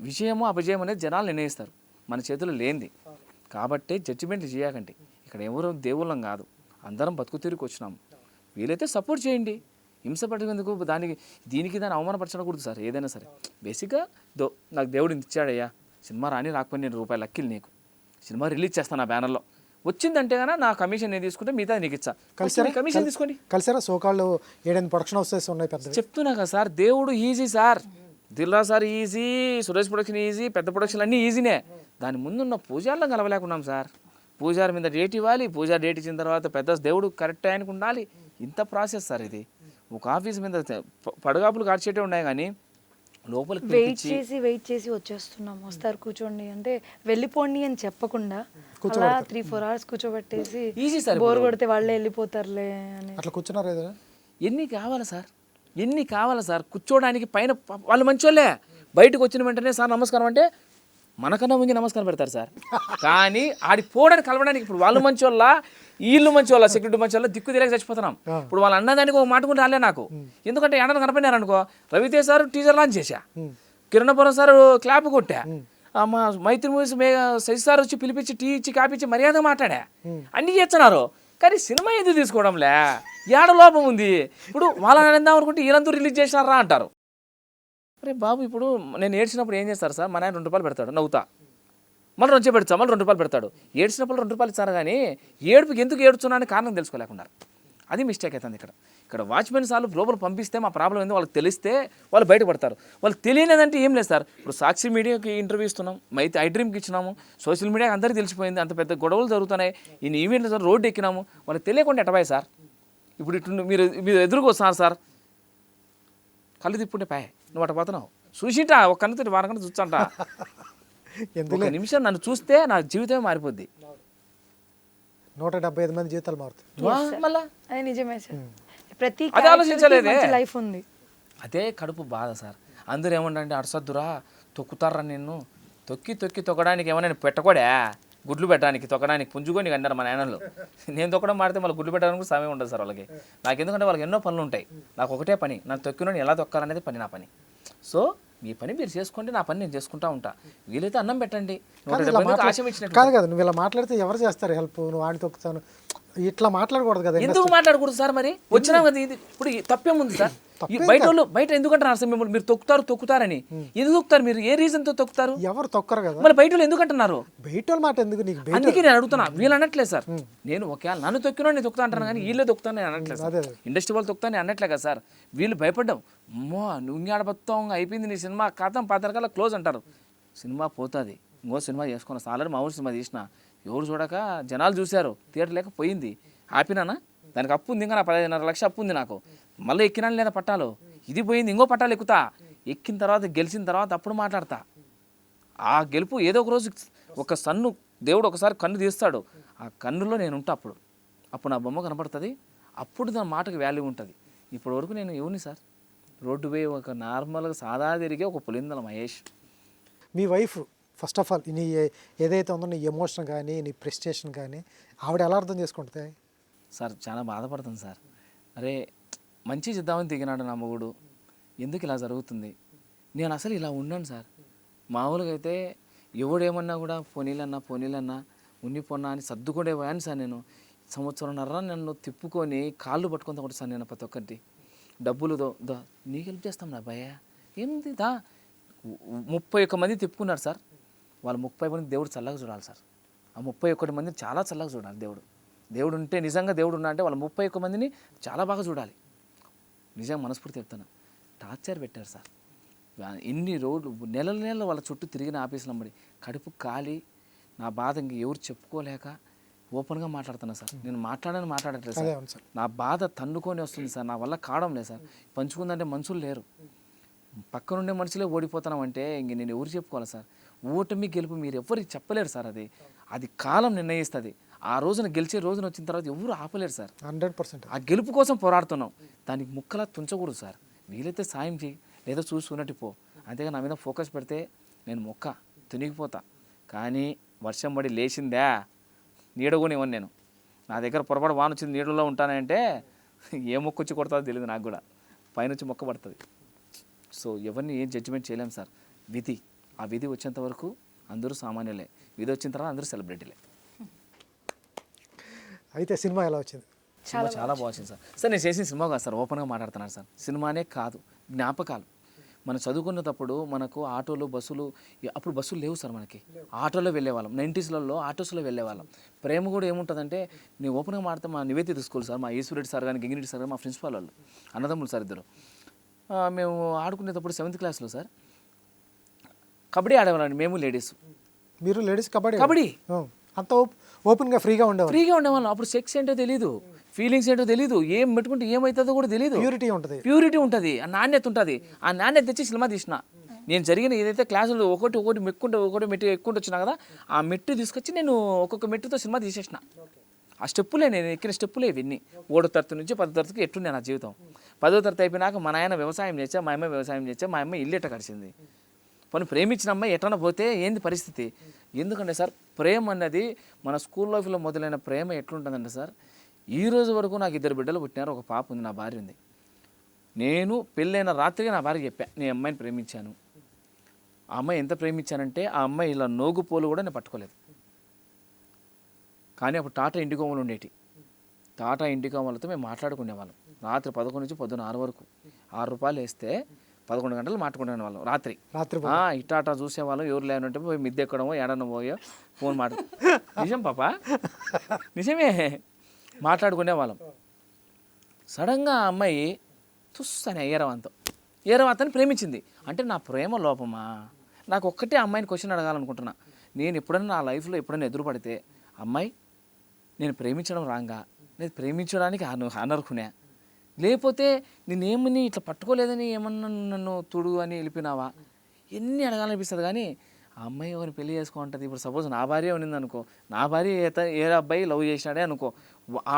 విజయము అపజయం అనేది జనాలు నిర్ణయిస్తారు, మన చేతుల్లో లేనిది. కాబట్టి జడ్జిమెంట్లు చేయకండి. ఇక్కడ ఎవరు దేవుళ్ళం కాదు, అందరం బతుకు తీరుకు వచ్చినాము. వీలైతే సపోర్ట్ చేయండి, హింసపడేందుకు దీనికి అవమానపరచకూడదు సార్. ఏదైనా సరే బేసిక్గా నాకు దేవుడు ఇచ్చాడయ్యా, సినిమా రాకపోయినా నేను రూపాయలు లక్కీలు నీకు, సినిమా రిలీజ్ చేస్తాను ఆ బ్యానర్లో, వచ్చిందంటే కన్నా నా కమిషన్ నేను తీసుకుంటే మిగతా నీకు ఇచ్చా, కమిషన్ తీసుకోండి. కలిసారా సోకాళ్ళు 7 ప్రొడక్షన్ హౌసెస్ ఉన్నాయి పెద్ద. చెప్తున్నా కదా సార్, దేవుడు ఈజీ సార్, దిల్లా sir easy, Suresh production easy, పెద్ద ప్రొడక్షన్ అన్నీ ఈజీనే. దాని ముందున్న పూజార్లో కలవలేకున్నాం సార్. పూజారి మీద డేట్ ఇవ్వాలి, పూజారి డేట్ ఇచ్చిన తర్వాత పెద్ద దేవుడు కరెక్ట్ ఆయనకు ఉండాలి. ఇంత ప్రాసెస్ సార్ ఇది. ఒక ఆఫీస్ మీద పడగాపులు కాడ్చేటే ఉన్నాయి కానీ లోపలికి వెయిట్ చేసి వచ్చేస్తున్నాం. వస్తారు కూర్చోండి అంటే వెళ్ళిపోండి అని చెప్పకుండా అలా 3-4 hours కూర్చోబెట్టేసి ఈజీ సార్, బోర్ కొడితే వాళ్ళే వెళ్ళిపోతారులే అని అట్లా కూర్చున్నారు. ఎన్ని కావాలా సార్ కూర్చోడానికి? పైన వాళ్ళు మంచోళ్ళే, బయటకు వచ్చిన వెంటనే సార్ నమస్కారం అంటే మనకన్నా ముందు నమస్కారం పెడతారు సార్. కానీ ఆడి పోవడానికి కలవడానికి ఇప్పుడు వాళ్ళు మంచోళ్ళ, వీళ్ళు మంచోళ్ళ, సెక్యూరిటీ మంచోళ్ళ, దిక్కు తెలియక చచ్చిపోతున్నాం. ఇప్పుడు వాళ్ళు అన్నదానికి ఒక మాట కూడా రాలే నాకు. ఎందుకంటే ఎండను కనపడినారనుకో, రవితేజ్ సార్ టీజర్ లాంచ్ చేశా, కిరణపురం సార్ క్లాప్ కొట్టా, మా మైత్రి మూవీస్ శశి సార్ వచ్చి పిలిపించి టీ ఇచ్చి కాపీ ఇచ్చి మర్యాదగా మాట్లాడా, అన్నీ చేస్తున్నారు. కానీ సినిమా ఎందుకు తీసుకోవడంలే, ఏడ లోపం ఉంది. ఇప్పుడు వాళ్ళని అందాం అనుకుంటే వీళ్ళంతా రిలీజ్ చేసినారా అంటారు. అరే బాబు, ఇప్పుడు నేను ఏడ్చినప్పుడు ఏం చేస్తారు సార్, మా ఆయన 2 రూపాయలు పెడతాడు, నవ్వుతా, మళ్ళీ 2 పెడతా, మళ్ళీ 2 రూపాయలు పెడతాడు. ఏడ్చినప్పుడు 2 రూపాయలు ఇస్తారు కానీ ఏడుపుకి ఎందుకు ఏడుచున్నా అని కారణం తెలుసుకోలేకుండా, అది మిస్టేక్ అవుతుంది. ఇక్కడ వాచ్మెన్ సార్లు లోపల పంపిస్తే మా ప్రాబ్లం ఏందో వాళ్ళకి తెలిస్తే వాళ్ళు బయటపడతారు. వాళ్ళకి తెలియలేదంటే ఏం లేదు సార్. ఇప్పుడు సాక్షి మీడియాకి ఇంటర్వ్యూ ఇస్తున్నాం, ఐ డ్రీమ్కి ఇచ్చినాము, సోషల్ మీడియాకి అందరికీ తెలిసిపోయింది, అంత పెద్ద గొడవలు జరుగుతున్నాయి, ఇన్ని ఈవెంట్లు సార్, రోడ్డు ఎక్కినాము, వాళ్ళకి తెలియకుండా ఎటబాయి సార్. ఇప్పుడు ఇటు మీరు ఎదురుకు వస్తున్నారు సార్, కళ్ళు తిప్పుంటే పాయ్, నువ్వు అట్ట పోతున్నావు, చూసింటా ఒక కన్నుతో వారకన్నా చూచంట, 1 నిమిషం నన్ను చూస్తే నా జీవితమే మారిపోద్ది. 175 మంది జీవితాలు మారుతాయి మళ్ళా. అది నిజమే సార్, ప్రతి అది ఆలోచించలేదే, లైఫ్ ఉంది. అదే కడుపు బాధ సార్. అందరూ ఏమంటే అడసద్దురా, తొక్కుతారా నిన్ను, తొక్కి తొక్కడానికి ఏమన్నా పెట్టకూడా, గుడ్లు పెట్టడానికి తొక్కడానికి పుంజుకొని అన్నారు మా నాయనలు. నేను తొక్కడం మాడితే మళ్ళీ గుడ్లు పెట్టడానికి కూడా సమయం ఉండదు సార్ వాళ్ళకి. నాకు ఎందుకంటే వాళ్ళకి ఎన్నో పనులు ఉంటాయి, నాకు ఒకటే పని, నన్ను తొక్కినోని ఎలా తొక్కాలనేది పని, నా పని. సో మీ పని మీరు చేసుకోండి, నా పని నేను చేసుకుంటా ఉంటా. వీలైతే అన్నం పెట్టండి, కాదు 170 ఇలా మందికి మాట్లా- ఆశ ఇచ్చినట్టు. కాదు కదా నువ్వు ఇలా మాట్లాడితే ఎవరు చేస్తారు హెల్ప్? నువ్వు వాడిని తొక్కుతాను ఇట్లా మాట్లాడకూడదు కదా. ఎందుకు మాట్లాడకూడదు సార్? మరి వచ్చినాం కదా, ఇది ఇప్పుడు ఈ తప్పేముంది సార్? ఈ బయట వాళ్ళు బయట ఎందుకంటున్నారు సార్ మిమ్మల్ని? మీరు తొక్కుతారని ఎందుకు తొక్కుతారు? మీరు ఏ రీజన్తో తొక్కుతారు? ఎవరు తొక్కరు కదా. మళ్ళీ బయట వాళ్ళు ఎందుకు అంటున్నారు? బయట వాళ్ళ మాట ఎందుకు నీకు? అందుకే నేను అడుగుతున్నా, వీళ్ళు అనట్లేదు సార్. నేను ఒకవేళ నన్ను తొక్కినా నేను తొక్కుతా అంటాను, కానీ వీళ్ళే తొక్కుతాను నేను అనట్లేదు సార్. అదే. ఇండస్ట్రీ వాళ్ళు తొక్కుతా నేను అనట్లే కదా సార్. వీళ్ళు భయపడ్డాం, అమ్మో నువ్వు ఆడబత్తాం అయిపోయింది నీ సినిమా ఖాతం 10 రకాల క్లోజ్ అంటారు. సినిమా పోతుంది, ఇంకో సినిమా చేసుకున్నా. ఆల్రెడీ మా ఊరు సినిమా తీసిన, ఎవరు చూడక జనాలు చూశారు, థియేటర్ లేక పోయింది. ఆపినానా? దానికి అప్పు ఉంది, ఇంకా నా 15.5 లక్ష అప్పు ఉంది నాకు. మళ్ళీ ఎక్కినా లేదా పట్టాలు, ఇది పోయింది, ఇంకో పట్టాలు ఎక్కుతా. ఎక్కిన తర్వాత గెలిచిన తర్వాత అప్పుడు మాట్లాడతా. ఆ గెలుపు ఏదో ఒక రోజు ఒక సన్ను దేవుడు ఒకసారి కన్ను తీస్తాడు, ఆ కన్నులో నేను ఉంటా. అప్పుడు నా బొమ్మ కనపడుతుంది, అప్పుడు నా మాటకు వాల్యూ ఉంటుంది. ఇప్పటి వరకు నేను ఎవరిని సార్? రోడ్డు పోయి ఒక నార్మల్గా సాదా తిరిగే ఒక పులిందల మహేష్. మీ వైఫ్ ఫస్ట్ ఆఫ్ ఆల్ నీ ఏదైతే ఉందో నీ ఎమోషన్ కానీ నీ ప్రెస్టేషన్ కానీ ఆవిడ ఎలా అర్థం చేసుకుంటుంది? సార్ చాలా బాధపడుతుంది సార్. అరే మంచి చేద్దామని దిగినాడు నా మొగుడు, ఎందుకు ఇలా జరుగుతుంది? నేను అసలు ఇలా ఉన్నాను సార్. మామూలుగా అయితే ఎవడేమన్నా కూడా పోనీలన్నా ఉన్నిపోన్నా అని సర్దుకుండే పోయాను సార్. నేను సంవత్సరంన్నర నన్ను తిప్పుకొని కాళ్ళు పట్టుకొని ఒకటి సార్ నేను ప్రతి ఒక్కటి. డబ్బులు దా నీకు హెల్ప్ చేస్తాం నా భయ్య, ఏంది దా. 31 మంది తిప్పుకున్నారు సార్. వాళ్ళు 30 మంది దేవుడు చల్లగా చూడాలి సార్. ఆ 31 మందిని చాలా చల్లగా చూడాలి దేవుడు. దేవుడు ఉంటే నిజంగా దేవుడు ఉన్నా అంటే వాళ్ళ 31 మందిని చాలా బాగా చూడాలి. నిజంగా మనస్ఫూర్తి చెప్తాను. టార్చర్ పెట్టారు సార్. ఇన్ని రోజులు నెలలు వాళ్ళ చుట్టూ తిరిగిన ఆఫీసులు అమ్మడి కడుపు కాలి నా బాధ ఇంక ఎవరు చెప్పుకోలేక ఓపెన్గా మాట్లాడుతున్నా సార్. నేను మాట్లాడట్లేదు సార్. నా బాధ తన్నుకొని వస్తుంది సార్, నా వల్ల కావడం లేదు సార్. పంచుకుందంటే మనుషులు లేరు, పక్కనుండే మనుషులే ఓడిపోతున్నాం అంటే ఇంక నేను ఎవరు చెప్పుకోవాలి సార్? ఓటమి గెలుపు మీరు ఎవరికి చెప్పలేరు సార్. అది కాలం నిర్ణయిస్తుంది. ఆ రోజున గెలిచే రోజున వచ్చిన తర్వాత ఎవరు ఆపలేరు సార్. 100%. ఆ గెలుపు కోసం పోరాడుతున్నాం, దానికి ముక్కలా తుంచకూడదు సార్. వీలైతే సాయం చేయి, లేదా చూసుకున్నట్టు పో. అంతేగా నా మీద ఫోకస్ పెడితే నేను తునిగిపోతా. కానీ వర్షం పడి లేచిందా నీడకొని ఇవ్వను నేను. నా దగ్గర పొరపాటు వాన వచ్చింది నీడలో ఉంటానంటే ఏ మొక్క వచ్చి కొడతాదో తెలియదు నాకు కూడా, పైనుంచి మొక్క పడుతుంది. సో ఎవరిని ఏం జడ్జిమెంట్ చేయలేం సార్. విధి, ఆ విధి వచ్చేంత వరకు అందరూ సామాన్యులే, విధి వచ్చిన తర్వాత అందరూ సెలబ్రిటీలే. అయితే సినిమా ఎలా వచ్చింది? చాలా బాగా వచ్చింది సార్. సార్ నేను చేసిన సినిమా కాదు సార్, ఓపెన్గా మాట్లాడుతున్నాను సార్. సినిమానే కాదు, జ్ఞాపకాలు. మనం చదువుకున్నప్పుడు మనకు ఆటోలు బస్సులు, అప్పుడు బస్సులు లేవు సార్. మనకి ఆటోలో వెళ్ళేవాళ్ళం. 90స్లలో ఆటోస్లో వెళ్ళేవాళ్ళం. ప్రేమ కూడా ఏముంటుందంటే, నేను ఓపెన్గా మాట్లాడితే మా నివేదిత స్కూల్ సార్, మా ఈశ్వరెడ్డి సార్ కానీ గింగిరెడ్డి సార్ కానీ మా ప్రిన్సిపాల్ వాళ్ళు అన్నదమ్ములు సార్ ఇద్దరు. మేము ఆడుకునేటప్పుడు 7th క్లాస్లో సార్ కబడ్డీ ఆడేవాళ్ళండి మేము లేడీస్. మీరు లేడీస్ కబడ్డీ అంత ఓపెన్గా ఫ్రీగా ఉండేవాళ్ళం. అప్పుడు సెక్స్ ఏంటో తెలీదు, ఫీలింగ్స్ ఏంటో తెలీదు, ఏం పెట్టుకుంటే ఏమవుతుందో కూడా తెలీదు. ప్యూరిటీ ఉంటుంది, ఆ నాణ్యత ఉంటుంది. ఆ నాణ్యత తెచ్చి సినిమా తీసిన నేను. జరిగిన ఏదైతే క్లాసులు ఒకటి మెక్కుంటే ఒకటి మెట్టు ఎక్కుంటూ వచ్చినా కదా, ఆ మెట్టు తీసుకొచ్చి నేను ఒక్కొక్క మెట్టుతో సినిమా తీసేసిన. ఆ స్టెప్పులే నేను ఎక్కిన స్టెప్పులే ఇవన్నీ. 3వ తరగతి నుంచి 10వ తరగతికి ఎట్టుండే నా జీవితం. 10వ తరగతి అయిపోయినాక మా నాయన వ్యవసాయం చేసా, మా అమ్మ వ్యవసాయం చేసా, మా అమ్మ ఇల్లు ఎట్ట కడిచింది. పని ప్రేమించిన అమ్మాయి ఎటన్నా పోతే ఏంది పరిస్థితి? ఎందుకంటే సార్ ప్రేమ అన్నది మన స్కూల్ లైఫ్లో మొదలైన ప్రేమ ఎట్లుంటుందంటే సార్, ఈ రోజు వరకు నాకు 2 బిడ్డలు పుట్టినారు, ఒక పాప ఉంది, నా భార్య ఉంది. నేను పెళ్ళైన రాత్రిగా నా భార్య చెప్పా నేను అమ్మాయిని ప్రేమించాను. ఆ అమ్మాయి ఎంత ప్రేమించానంటే, ఆ అమ్మాయి ఇలా నోగుపోలు కూడా నేను పట్టుకోలేదు. కానీ అప్పుడు టాటా ఇండిగోమలు ఉండేటి. టాటా ఇండిగోమలతో మేము మాట్లాడుకునేవాళ్ళం రాత్రి 11 నుంచి పొద్దున్న 6 వరకు. 6 రూపాయలు వేస్తే 11 గంటలు మాట్లాడుకునే వాళ్ళం రాత్రి. ఇటాటా చూసేవాళ్ళం. ఎవరు లేనంటే పోయి మిద్దె ఎక్కడమో ఏడన్నా పోయో ఫోన్ నిజం పాప, నిజమే మాట్లాడుకునేవాళ్ళం. సడన్గా ఆ అమ్మాయి తుస్సని ఏరవంతని ప్రేమించింది. అంటే నా ప్రేమ లోపమా? నాకు ఒక్కటే అమ్మాయిని క్వశ్చన్ అడగాలనుకుంటున్నా. నేను ఎప్పుడైనా నా లైఫ్లో ఎప్పుడైనా ఎదురుపడితే, అమ్మాయి నేను ప్రేమించడం రాంగా, నేను ప్రేమించడానికి అనర్హునే, లేకపోతే నేనేమని ఇట్లా పట్టుకోలేదని ఏమన్నా నన్ను తుడు అని వెళ్ళిపోయినావా, ఎన్ని అడగాలనిపిస్తుంది. కానీ ఆ అమ్మాయి ఎవరిని పెళ్లి చేసుకోంటుంది. ఇప్పుడు సపోజ్ నా భార్య ఉన్నింది అనుకో, నా భార్య ఏ అబ్బాయి లవ్ చేసినాడే అనుకో,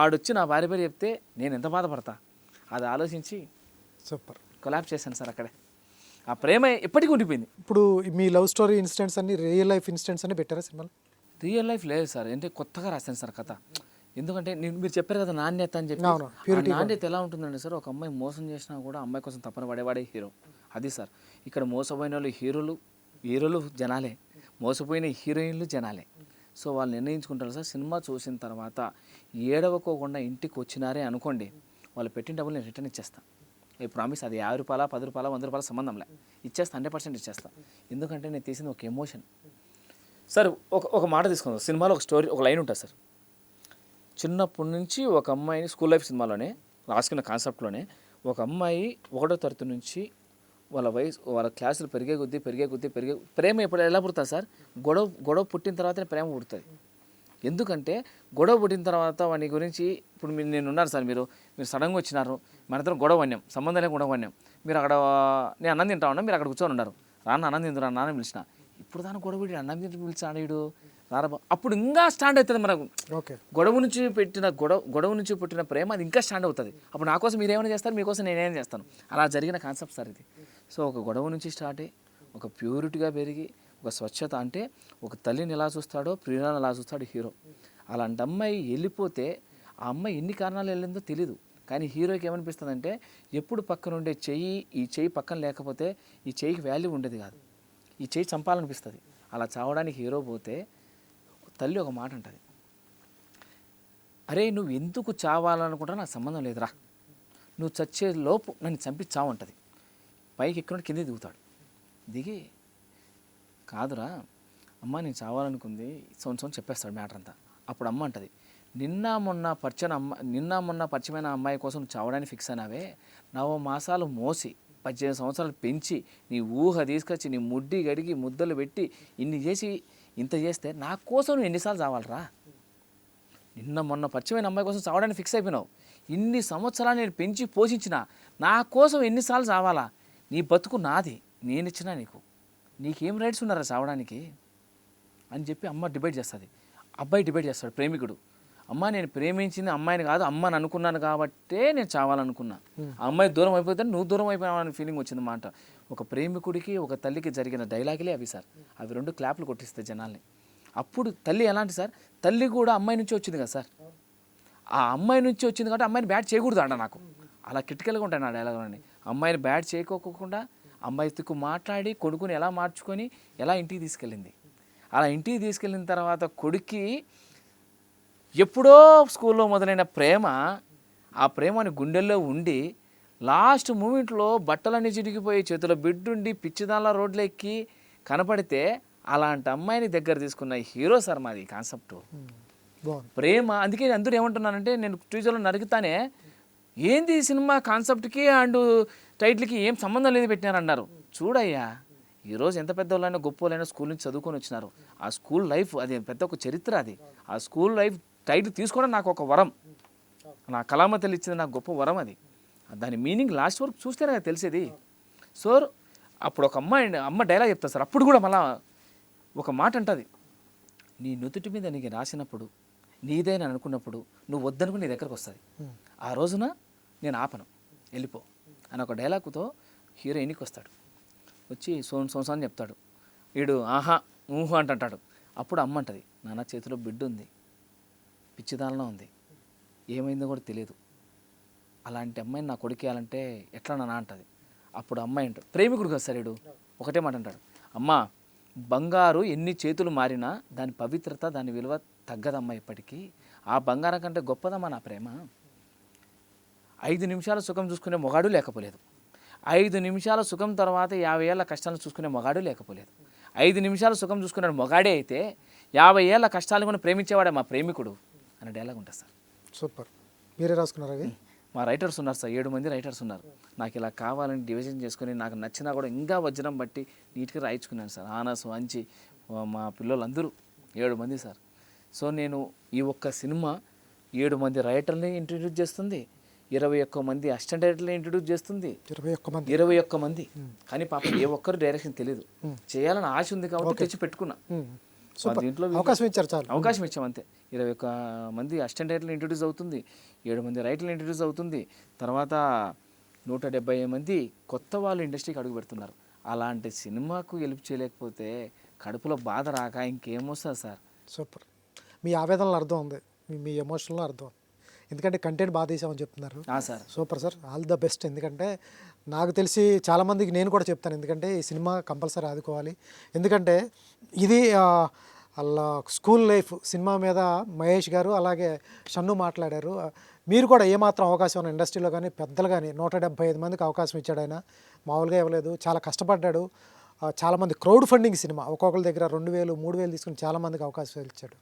ఆడొచ్చి నా భార్య పేరు చెప్తే నేను ఎంత బాధపడతా. అది ఆలోచించి సూపర్ కొలాప్స్ చేశాను సార్ అక్కడే. ఆ ప్రేమ ఎప్పటికీ ఉండిపోయింది. ఇప్పుడు మీ లవ్ స్టోరీ ఇన్సిడెంట్స్ అన్ని, రియల్ లైఫ్ ఇన్సిడెంట్స్ అన్ని పెట్టారా సినిమాలో? రియల్ లైఫ్ లేదు సార్, అంటే కొత్తగా రాశాను సార్ కథ. ఎందుకంటే మీరు చెప్పారు కదా నాణ్యత అని చెప్పి. నాణ్యత ఎలా ఉంటుందండి సార్, ఒక అమ్మాయి మోసం చేసినా కూడా అమ్మాయి కోసం తప్పన పడేవాడే హీరో. అది సార్ ఇక్కడ మోసపోయిన వాళ్ళు హీరోలు జనాలే, మోసపోయిన హీరోయిన్లు జనాలే. సో వాళ్ళు నిర్ణయించుకుంటారు సార్. సినిమా చూసిన తర్వాత ఏడవకోకుండా ఇంటికి వచ్చినారే అనుకోండి, వాళ్ళు పెట్టిన డబ్బులు నేను రిటర్న్ ఇచ్చేస్తాను. ఈ ప్రామిస్. అది 50 రూపాయల, 10 రూపాయల, 100 రూపాయల సంబంధంలే, ఇచ్చేస్తా, 100% ఇచ్చేస్తా. ఎందుకంటే నేను తీసింది ఒక ఎమోషన్ సార్. ఒక మాట తీసుకుందాం. సినిమాలో ఒక స్టోరీ, ఒక లైన్ ఉంటుంది సార్. చిన్నప్పటి నుంచి ఒక అమ్మాయిని, స్కూల్ లైఫ్ సినిమాలోనే రాసుకున్న కాన్సెప్ట్లోనే, ఒక అమ్మాయి 1వ తరగతి నుంచి వాళ్ళ క్లాసులు పెరిగే కొద్దీ ప్రేమ ఎప్పుడు ఎలా పుడుతుంది సార్? గొడవ పుట్టిన తర్వాతనే ప్రేమ పుడుతుంది. ఎందుకంటే గొడవ పుట్టిన తర్వాత వాని గురించి, ఇప్పుడు నేను ఉన్నాను సార్, మీరు సడన్గా వచ్చినారు, మన ఇద్దరం గొడవ వన్యం, సంబంధం లేక గొడవ వన్యం. మీరు అక్కడ నేను అన్నం తింటా ఉన్నా, మీరు అక్కడ కూర్చొని ఉన్నారు. రాన్న అన్నం తిందురా నాన్న పిలిచిన, ఇప్పుడు దాని గొడవ పెట్టి అన్నం తింటూ పిలిచాడు వీడు రారబా, అప్పుడు ఇంకా స్టాండ్ అవుతుంది మనకు. ఓకే, గొడవ నుంచి పుట్టిన ప్రేమ అది ఇంకా స్టాండ్ అవుతుంది. అప్పుడు నా కోసం మీరు ఏమైనా చేస్తారు, మీకోసం నేనేం చేస్తాను. అలా జరిగిన కాన్సెప్ట్ సార్ ఇది. సో ఒక గొడవ నుంచి స్టార్ట్ అయ్యి ఒక ప్యూరిటీగా పెరిగి ఒక స్వచ్ఛత, అంటే ఒక తల్లిని ఎలా చూస్తాడో ప్రియురాలను ఎలా చూస్తాడు హీరో. అలాంటి అమ్మాయి వెళ్ళిపోతే ఆ అమ్మాయి ఎన్ని కారణాలు వెళ్ళిందో తెలీదు. కానీ హీరోకి ఏమనిపిస్తుందంటే, ఎప్పుడు పక్కన ఉండే ఈ చెయ్యి పక్కన లేకపోతే ఈ చెయ్యికి వాల్యూ ఉండేది కాదు, ఈ చెయ్యి చంపాలనిపిస్తుంది. అలా చావడానికి హీరో పోతే తల్లి ఒక మాట అంటుంది, అరే నువ్వు ఎందుకు చావాలనుకుంటా నాకు సంబంధం లేదురా, నువ్వు చచ్చే లోపు నన్ను చంపి చావంటుంది. పైకి ఎక్కడ కింద దిగుతాడు. దిగి, కాదురా అమ్మ నేను చావాలనుకుంది సొంత చెప్పేస్తాడు మ్యాటర్ అంతా. అప్పుడు అమ్మ అంటది, నిన్న మొన్న పరిచయమైన అమ్మాయి కోసం నువ్వు చావడానికి ఫిక్స్ అయినావే, 9 మాసాలు మోసి 18 సంవత్సరాలు పెంచి నీ ఊహ తీసుకొచ్చి నీ ముడ్డి గడిగి ముద్దలు పెట్టి ఇంత చేస్తే నా కోసం నువ్వు ఎన్నిసార్లు చావాలరా? నిన్న మొన్న పరిచయమైన అమ్మాయి కోసం చావడానికి ఫిక్స్ అయిపోయినావు. ఇన్ని సంవత్సరాలు నేను పెంచి పోషించిన నా కోసం ఎన్నిసార్లు చావాలా? నీ బతుకు నాది, నేనిచ్చినా నీకేం రైట్స్ ఉన్నారా చావడానికి అని చెప్పి అమ్మ డిబేట్ చేస్తుంది. అబ్బాయి డిబేట్ చేస్తాడు, ప్రేమికుడు. అమ్మ నేను ప్రేమించింది అమ్మాయిని కాదు, అమ్మని అనుకున్నాను కాబట్టే నేను చావాలనుకున్నా. ఆ అమ్మాయి దూరం అయిపోతే నువ్వు దూరం అయిపోయావని ఫీలింగ్ వచ్చింది మాట. ఒక ప్రేమికుడికి ఒక తల్లికి జరిగిన డైలాగులే అవి సార్. అవి 2 క్లాప్లు కొట్టిస్తాయి జనాల్ని. అప్పుడు తల్లి ఎలాంటి సార్, తల్లి కూడా అమ్మాయి నుంచి వచ్చింది కదా సార్. ఆ అమ్మాయి నుంచి వచ్చింది కాబట్టి అమ్మాయిని బ్యాట్ చేయకూడదు అంట నాకు. అలా క్రిటికల్గా ఉంటాయి నా డైలాగులని. అమ్మాయిని బ్యాట్ చేయకోకుండా అమ్మాయి తిక్కు మాట్లాడి కొడుకుని ఎలా మార్చుకొని ఎలా ఇంటికి తీసుకెళ్ళింది. అలా ఇంటికి తీసుకెళ్ళిన తర్వాత కొడుక్కి ఎప్పుడో స్కూల్లో మొదలైన ప్రేమ, ఆ ప్రేమని గుండెల్లో ఉండి లాస్ట్ మూమెంట్లో బట్టలన్నీ చిరిగిపోయి చేతిలో బిడ్డుండి పిచ్చిదానిలా రోడ్లు ఎక్కి కనపడితే అలాంటి అమ్మాయిని దగ్గర తీసుకున్న హీరో సార్ మాది కాన్సెప్ట్. ప్రేమ. అందుకే అందరూ ఏమంటున్నానంటే, నేను టీజర్లో నరుగుతానే ఏంది ఈ సినిమా కాన్సెప్ట్కి అండ్ టైటిల్కి ఏం సంబంధం లేదు పెట్టినారన్నారు. చూడయ్యా, ఈరోజు ఎంత పెద్దవాళ్ళైనా గొప్పవాళ్ళైనా స్కూల్ నుంచి చదువుకొని వచ్చినారు. ఆ స్కూల్ లైఫ్ అది పెద్ద ఒక చరిత్ర. అది ఆ స్కూల్ లైఫ్ టైటిల్ తీసుకోవడం నాకు ఒక వరం. నా కళామతలు ఇచ్చింది నాకు గొప్ప వరం. అది దాని మీనింగ్ లాస్ట్ వరకు చూస్తేనే కదా తెలిసేది. సో అప్పుడు ఒక అమ్మ డైలాగ్ చెప్తారు సార్. అప్పుడు కూడా మళ్ళా ఒక మాట అంటుంది, నీ నుదుటి మీద నీకు రాసినప్పుడు నీదైనా అనుకున్నప్పుడు నువ్వు వద్దనుకుని నీ దగ్గరకు వస్తుంది. ఆ రోజున నేను ఆపను, వెళ్ళిపో అని ఒక డైలాగ్తో హీరో ఎన్నికి వస్తాడు. వచ్చి సోన్ అని చెప్తాడు. వీడు ఆహా ఊహు అంటాడు. అప్పుడు అమ్మ అంటది, నాన్న చేతిలో బిడ్డ ఉంది, పిచ్చిదాలన ఉంది, ఏమైందో కూడా తెలియదు, అలాంటి అమ్మాయిని నా కొడుకేయాలంటే ఎట్లా నాన్న అంటది. అప్పుడు అమ్మాయి అంటాడు, ప్రేమికుడు కదా సార్ వీడు, ఒకటే మాట అంటాడు, అమ్మ బంగారు ఎన్ని చేతులు మారినా దాని పవిత్రత దాని విలువ తగ్గదమ్మా ఇప్పటికీ. ఆ బంగారం కంటే గొప్పదమ్మా నా ప్రేమ. 5 నిమిషాల సుఖం చూసుకునే మొగాడు లేకపోలేదు, 5 నిమిషాల సుఖం తర్వాత 50 ఏళ్ళ కష్టాలను చూసుకునే మొగాడు లేకపోలేదు. 5 నిమిషాల సుఖం చూసుకునే మొగాడే అయితే 50 ఏళ్ళ కష్టాలు కూడా ప్రేమించేవాడే మా ప్రేమికుడు అనే డైలాగ్ ఉంటుంది సార్. సూపర్. మీరే రాసుకున్నారు అవి? మా రైటర్స్ ఉన్నారు సార్, 7 మంది రైటర్స్ ఉన్నారు. నాకు ఇలా కావాలని డివిజన్ చేసుకుని నాకు నచ్చినా కూడా ఇంకా వజ్రం బట్టి నీట్గా రాయించుకున్నాను సార్. ఆనస్ వంచి మా పిల్లలందరూ 7 మంది సార్. సో నేను ఈ ఒక్క సినిమా 7 మంది రైటర్ని ఇంట్రడ్యూస్ చేస్తుంది, 21 మంది అసిస్టెంట్ డైరెక్టర్ని ఇంట్రడ్యూస్ చేస్తుంది. 21 మంది. కానీ పాప ఏ ఒక్కరు డైరెక్షన్ తెలియదు. చేయాలని ఆశ ఉంది కాబట్టి తెచ్చి పెట్టుకున్నా. దీంట్లో అవకాశం ఇచ్చారు, చాలు అవకాశం ఇచ్చాం అంతే. 21 మంది అసిస్టెంట్ డైరెక్టర్లు ఇంట్రడ్యూస్ అవుతుంది, 7 మంది రైటర్లు ఇంట్రడ్యూస్ అవుతుంది, తర్వాత 170 మంది కొత్త వాళ్ళు ఇండస్ట్రీకి అడుగు పెడుతున్నారు. అలాంటి సినిమాకు హెల్ప్ చేయలేకపోతే కడుపులో బాధ రాక ఇంకేమొస్తుంది సార్. సూపర్. మీ ఆవేదనలో అర్థం ఉంది, మీ ఎమోషన్లో అర్థం ఉంది. ఎందుకంటే కంటెంట్ బాగా తీసామని చెప్తున్నారు. Sir super sir, all the best. ఎందుకంటే నాకు తెలిసి చాలామందికి నేను కూడా చెప్తాను, ఎందుకంటే ఈ సినిమా కంపల్సరీ ఆదుకోవాలి. ఎందుకంటే ఇది అలా స్కూల్ లైఫ్ సినిమా మీద మహేష్ గారు అలాగే షన్ను మాట్లాడారు. మీరు కూడా ఏమాత్రం అవకాశం ఉన్న ఇండస్ట్రీలో కానీ పెద్దలు కానీ 175 మందికి అవకాశం ఇచ్చాడు ఆయన, మామూలుగా ఇవ్వలేదు, చాలా కష్టపడ్డాడు. చాలామంది క్రౌడ్ ఫండింగ్ సినిమా, ఒక్కొక్కరి దగ్గర 2000 3000 తీసుకుని చాలామందికి అవకాశం ఇచ్చాడు.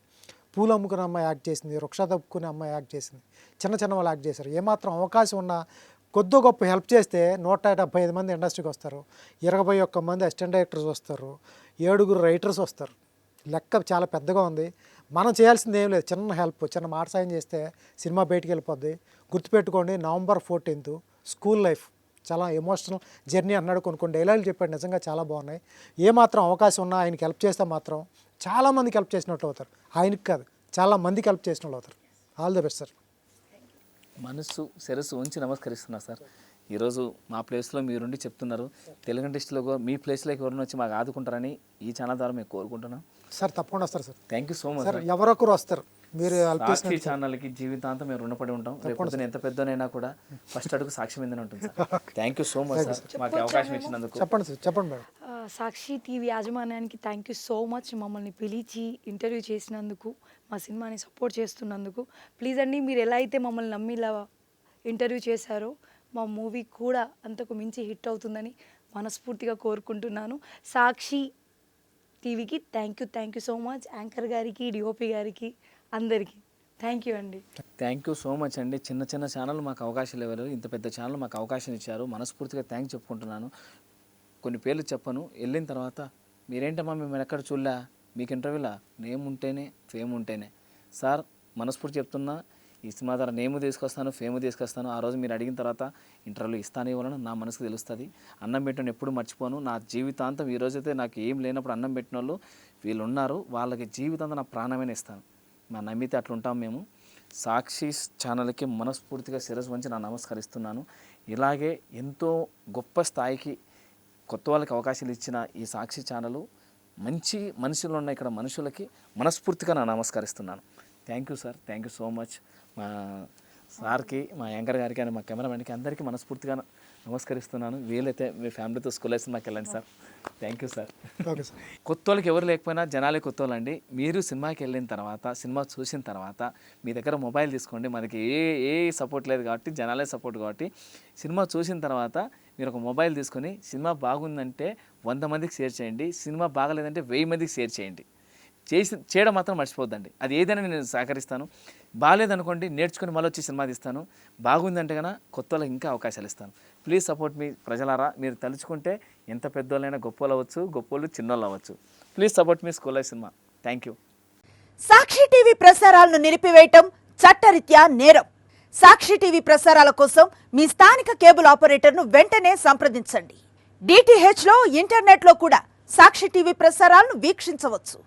పూలు అమ్ముకునే అమ్మాయి యాక్ట్ చేసింది, వృక్ష తప్పుకునే అమ్మాయి యాక్ట్ చేసింది, చిన్న వాళ్ళు యాక్ట్ చేశారు. ఏమాత్రం అవకాశం ఉన్నా కొద్ది గొప్ప హెల్ప్ చేస్తే 175 మంది ఇండస్ట్రీకి వస్తారు, 21 మంది అసిస్టెంట్ డైరెక్టర్స్ వస్తారు, 7 రైటర్స్ వస్తారు. లెక్క చాలా పెద్దగా ఉంది. మనం చేయాల్సింది ఏం లేదు, చిన్న హెల్ప్, చిన్న మాట సాయం చేస్తే సినిమా బయటికి వెళ్ళిపోద్ది. గుర్తుపెట్టుకోండి, November 14th స్కూల్ లైఫ్, చాలా ఎమోషనల్ జర్నీ అన్నాడు, కొన్ని డైలాగులు చెప్పాడు, నిజంగా చాలా బాగున్నాయి. ఏమాత్రం అవకాశం ఉన్నా ఆయనకి హెల్ప్ చేస్తే మాత్రం చాలామందికి హెల్ప్ చేసినట్టు అవుతారు. ఆయనకి కాదు, చాలా మందికి హెల్ప్ చేసిన వాళ్ళు అవుతారు. All the best sir. మనసు శిరస్సు ఉంచి నమస్కరిస్తున్నా సార్. ఈరోజు మా ప్లేస్లో మీరుండి చెప్తున్నారు, తెలుగు ఇండస్ట్రీలో మీ ప్లేస్లోకి ఎవరిని వచ్చి మాకు ఆదుకుంటారని ఈ ఛానల్ ద్వారా మేము కోరుకుంటున్నాం సార్. తప్పకుండా వస్తారు sir. Thank you so much sir. ఎవరొకరు వస్తారు, మీరు సాక్షి ఛానల్కి జీవితాంతం మేము రుణపడి ఉంటాం. రేపు ఎంత పెద్దనైనా కూడా ఫస్ట్ అడుగు సాక్షి మీదనే ఉంటుంది sir. Thank you so much sir, మాకు అవకాశం ఇచ్చినందుకు. చెప్పండి సార్, చెప్పండి మేడం. సాక్షి టీవీ యాజమాన్యానికి థ్యాంక్ యూ సో మచ్, మమ్మల్ని పిలిచి ఇంటర్వ్యూ చేసినందుకు, మా సినిమాని సపోర్ట్ చేస్తున్నందుకు. ప్లీజ్ అండి, మీరు ఎలా అయితే మమ్మల్ని నమ్మి ఇలా ఇంటర్వ్యూ చేశారో మా మూవీ కూడా అంతకు మించి హిట్ అవుతుందని మనస్ఫూర్తిగా కోరుకుంటున్నాను. సాక్షి టీవీకి thank you so much, anchor గారికి, డిఓపి గారికి, అందరికీ థ్యాంక్ యూ అండి. థ్యాంక్ యూ సో మచ్ అండి. చిన్న ఛానల్ మాకు అవకాశాలు ఇవ్వరు, ఇంత పెద్ద ఛానల్ మాకు అవకాశం ఇచ్చారు. మనస్ఫూర్తిగా థ్యాంక్స్ చెప్పుకుంటున్నాను. కొన్ని పేర్లు చెప్పను, వెళ్ళిన తర్వాత మీరేంటమ్మా మేము ఎక్కడ చూడలే, మీకు ఇంటర్వ్యూలా నేమ్ ఉంటేనే ఫేమ్ ఉంటేనే సార్. మనస్ఫూర్తి చెప్తున్నా, ఈ సినిమా ద్వారా నేమ్ తీసుకొస్తాను, ఫేమ్ తీసుకొస్తాను. ఆ రోజు మీరు అడిగిన తర్వాత ఇంటర్వ్యూలు ఇస్తాను ఇవ్వాలని నా మనసుకు తెలుస్తుంది. అన్నం పెట్టిన ఎప్పుడు మర్చిపోను. నా జీవితాంతం ఈ రోజైతే నాకు ఏం లేనప్పుడు అన్నం పెట్టిన వాళ్ళు వీళ్ళు ఉన్నారు, వాళ్ళకి జీవితాంతం నా ప్రాణమైన ఇస్తాను. మా నమ్మితే అట్లా ఉంటాం మేము. సాక్షి ఛానల్కి మనస్ఫూర్తిగా శిరస్సు వంచి నా నమస్కరిస్తున్నాను. ఇలాగే ఎంతో గొప్ప స్థాయికి కొత్త వాళ్ళకి అవకాశాలు ఇచ్చిన ఈ సాక్షి ఛానల్ మంచి మనుషులు ఉన్న ఇక్కడ మనుషులకి మనస్ఫూర్తిగా నా నమస్కరిస్తున్నాను. Thank you sir, thank you so much. మా సార్కి, మా యాంకర్ గారికి అండ్ మా కెమెరామెన్కి అందరికీ మనస్ఫూర్తిగా నమస్కరిస్తున్నాను. వీలైతే మీ ఫ్యామిలీతో స్కూల్ వేసి మాకు వెళ్ళండి sir. Thank you sir. Okay sir. కొత్త వాళ్ళకి ఎవరు లేకపోయినా జనాలే కొత్త వాళ్ళండి. మీరు సినిమాకి వెళ్ళిన తర్వాత, సినిమా చూసిన తర్వాత మీ దగ్గర మొబైల్ తీసుకోండి. మనకి ఏ సపోర్ట్ లేదు కాబట్టి, జనాలే సపోర్ట్ కాబట్టి, సినిమా చూసిన తర్వాత మీరు ఒక మొబైల్ తీసుకొని సినిమా బాగుందంటే 100 మందికి షేర్ చేయండి, సినిమా బాగలేదంటే 1000 మందికి షేర్ చేయండి. చేయడం మాత్రం మర్చిపోద్దండి. అది ఏదైనా నేను సహకరిస్తాను. బాగాలేదనుకోండి, నేర్చుకుని మళ్ళీ వచ్చి సినిమా తీస్తాను. బాగుందంటే కన్నా కొత్త వాళ్ళకి ఇంకా అవకాశాలు ఇస్తాను. ప్లీజ్ సపోర్ట్ మీ ప్రజలారా. మీరు తలుచుకుంటే ఎంత పెద్దోళ్ళైనా గొప్పలు అవ్వచ్చు, గొప్పోళ్ళు చిన్నోళ్ళు అవ్వచ్చు. ప్లీజ్ సపోర్ట్ మీ school life cinema. Thank you. Sakshi TV ప్రసారాలను నిలిపివేయటం చట్టరీత్యా నేరం. సాక్షి టీవీ ప్రసారాల కోసం మీ స్థానిక కేబుల్ ఆపరేటర్ను వెంటనే సంప్రదించండి. DTH లో, ఇంటర్నెట్లో కూడా సాక్షి టీవీ ప్రసారాలను వీక్షించవచ్చు.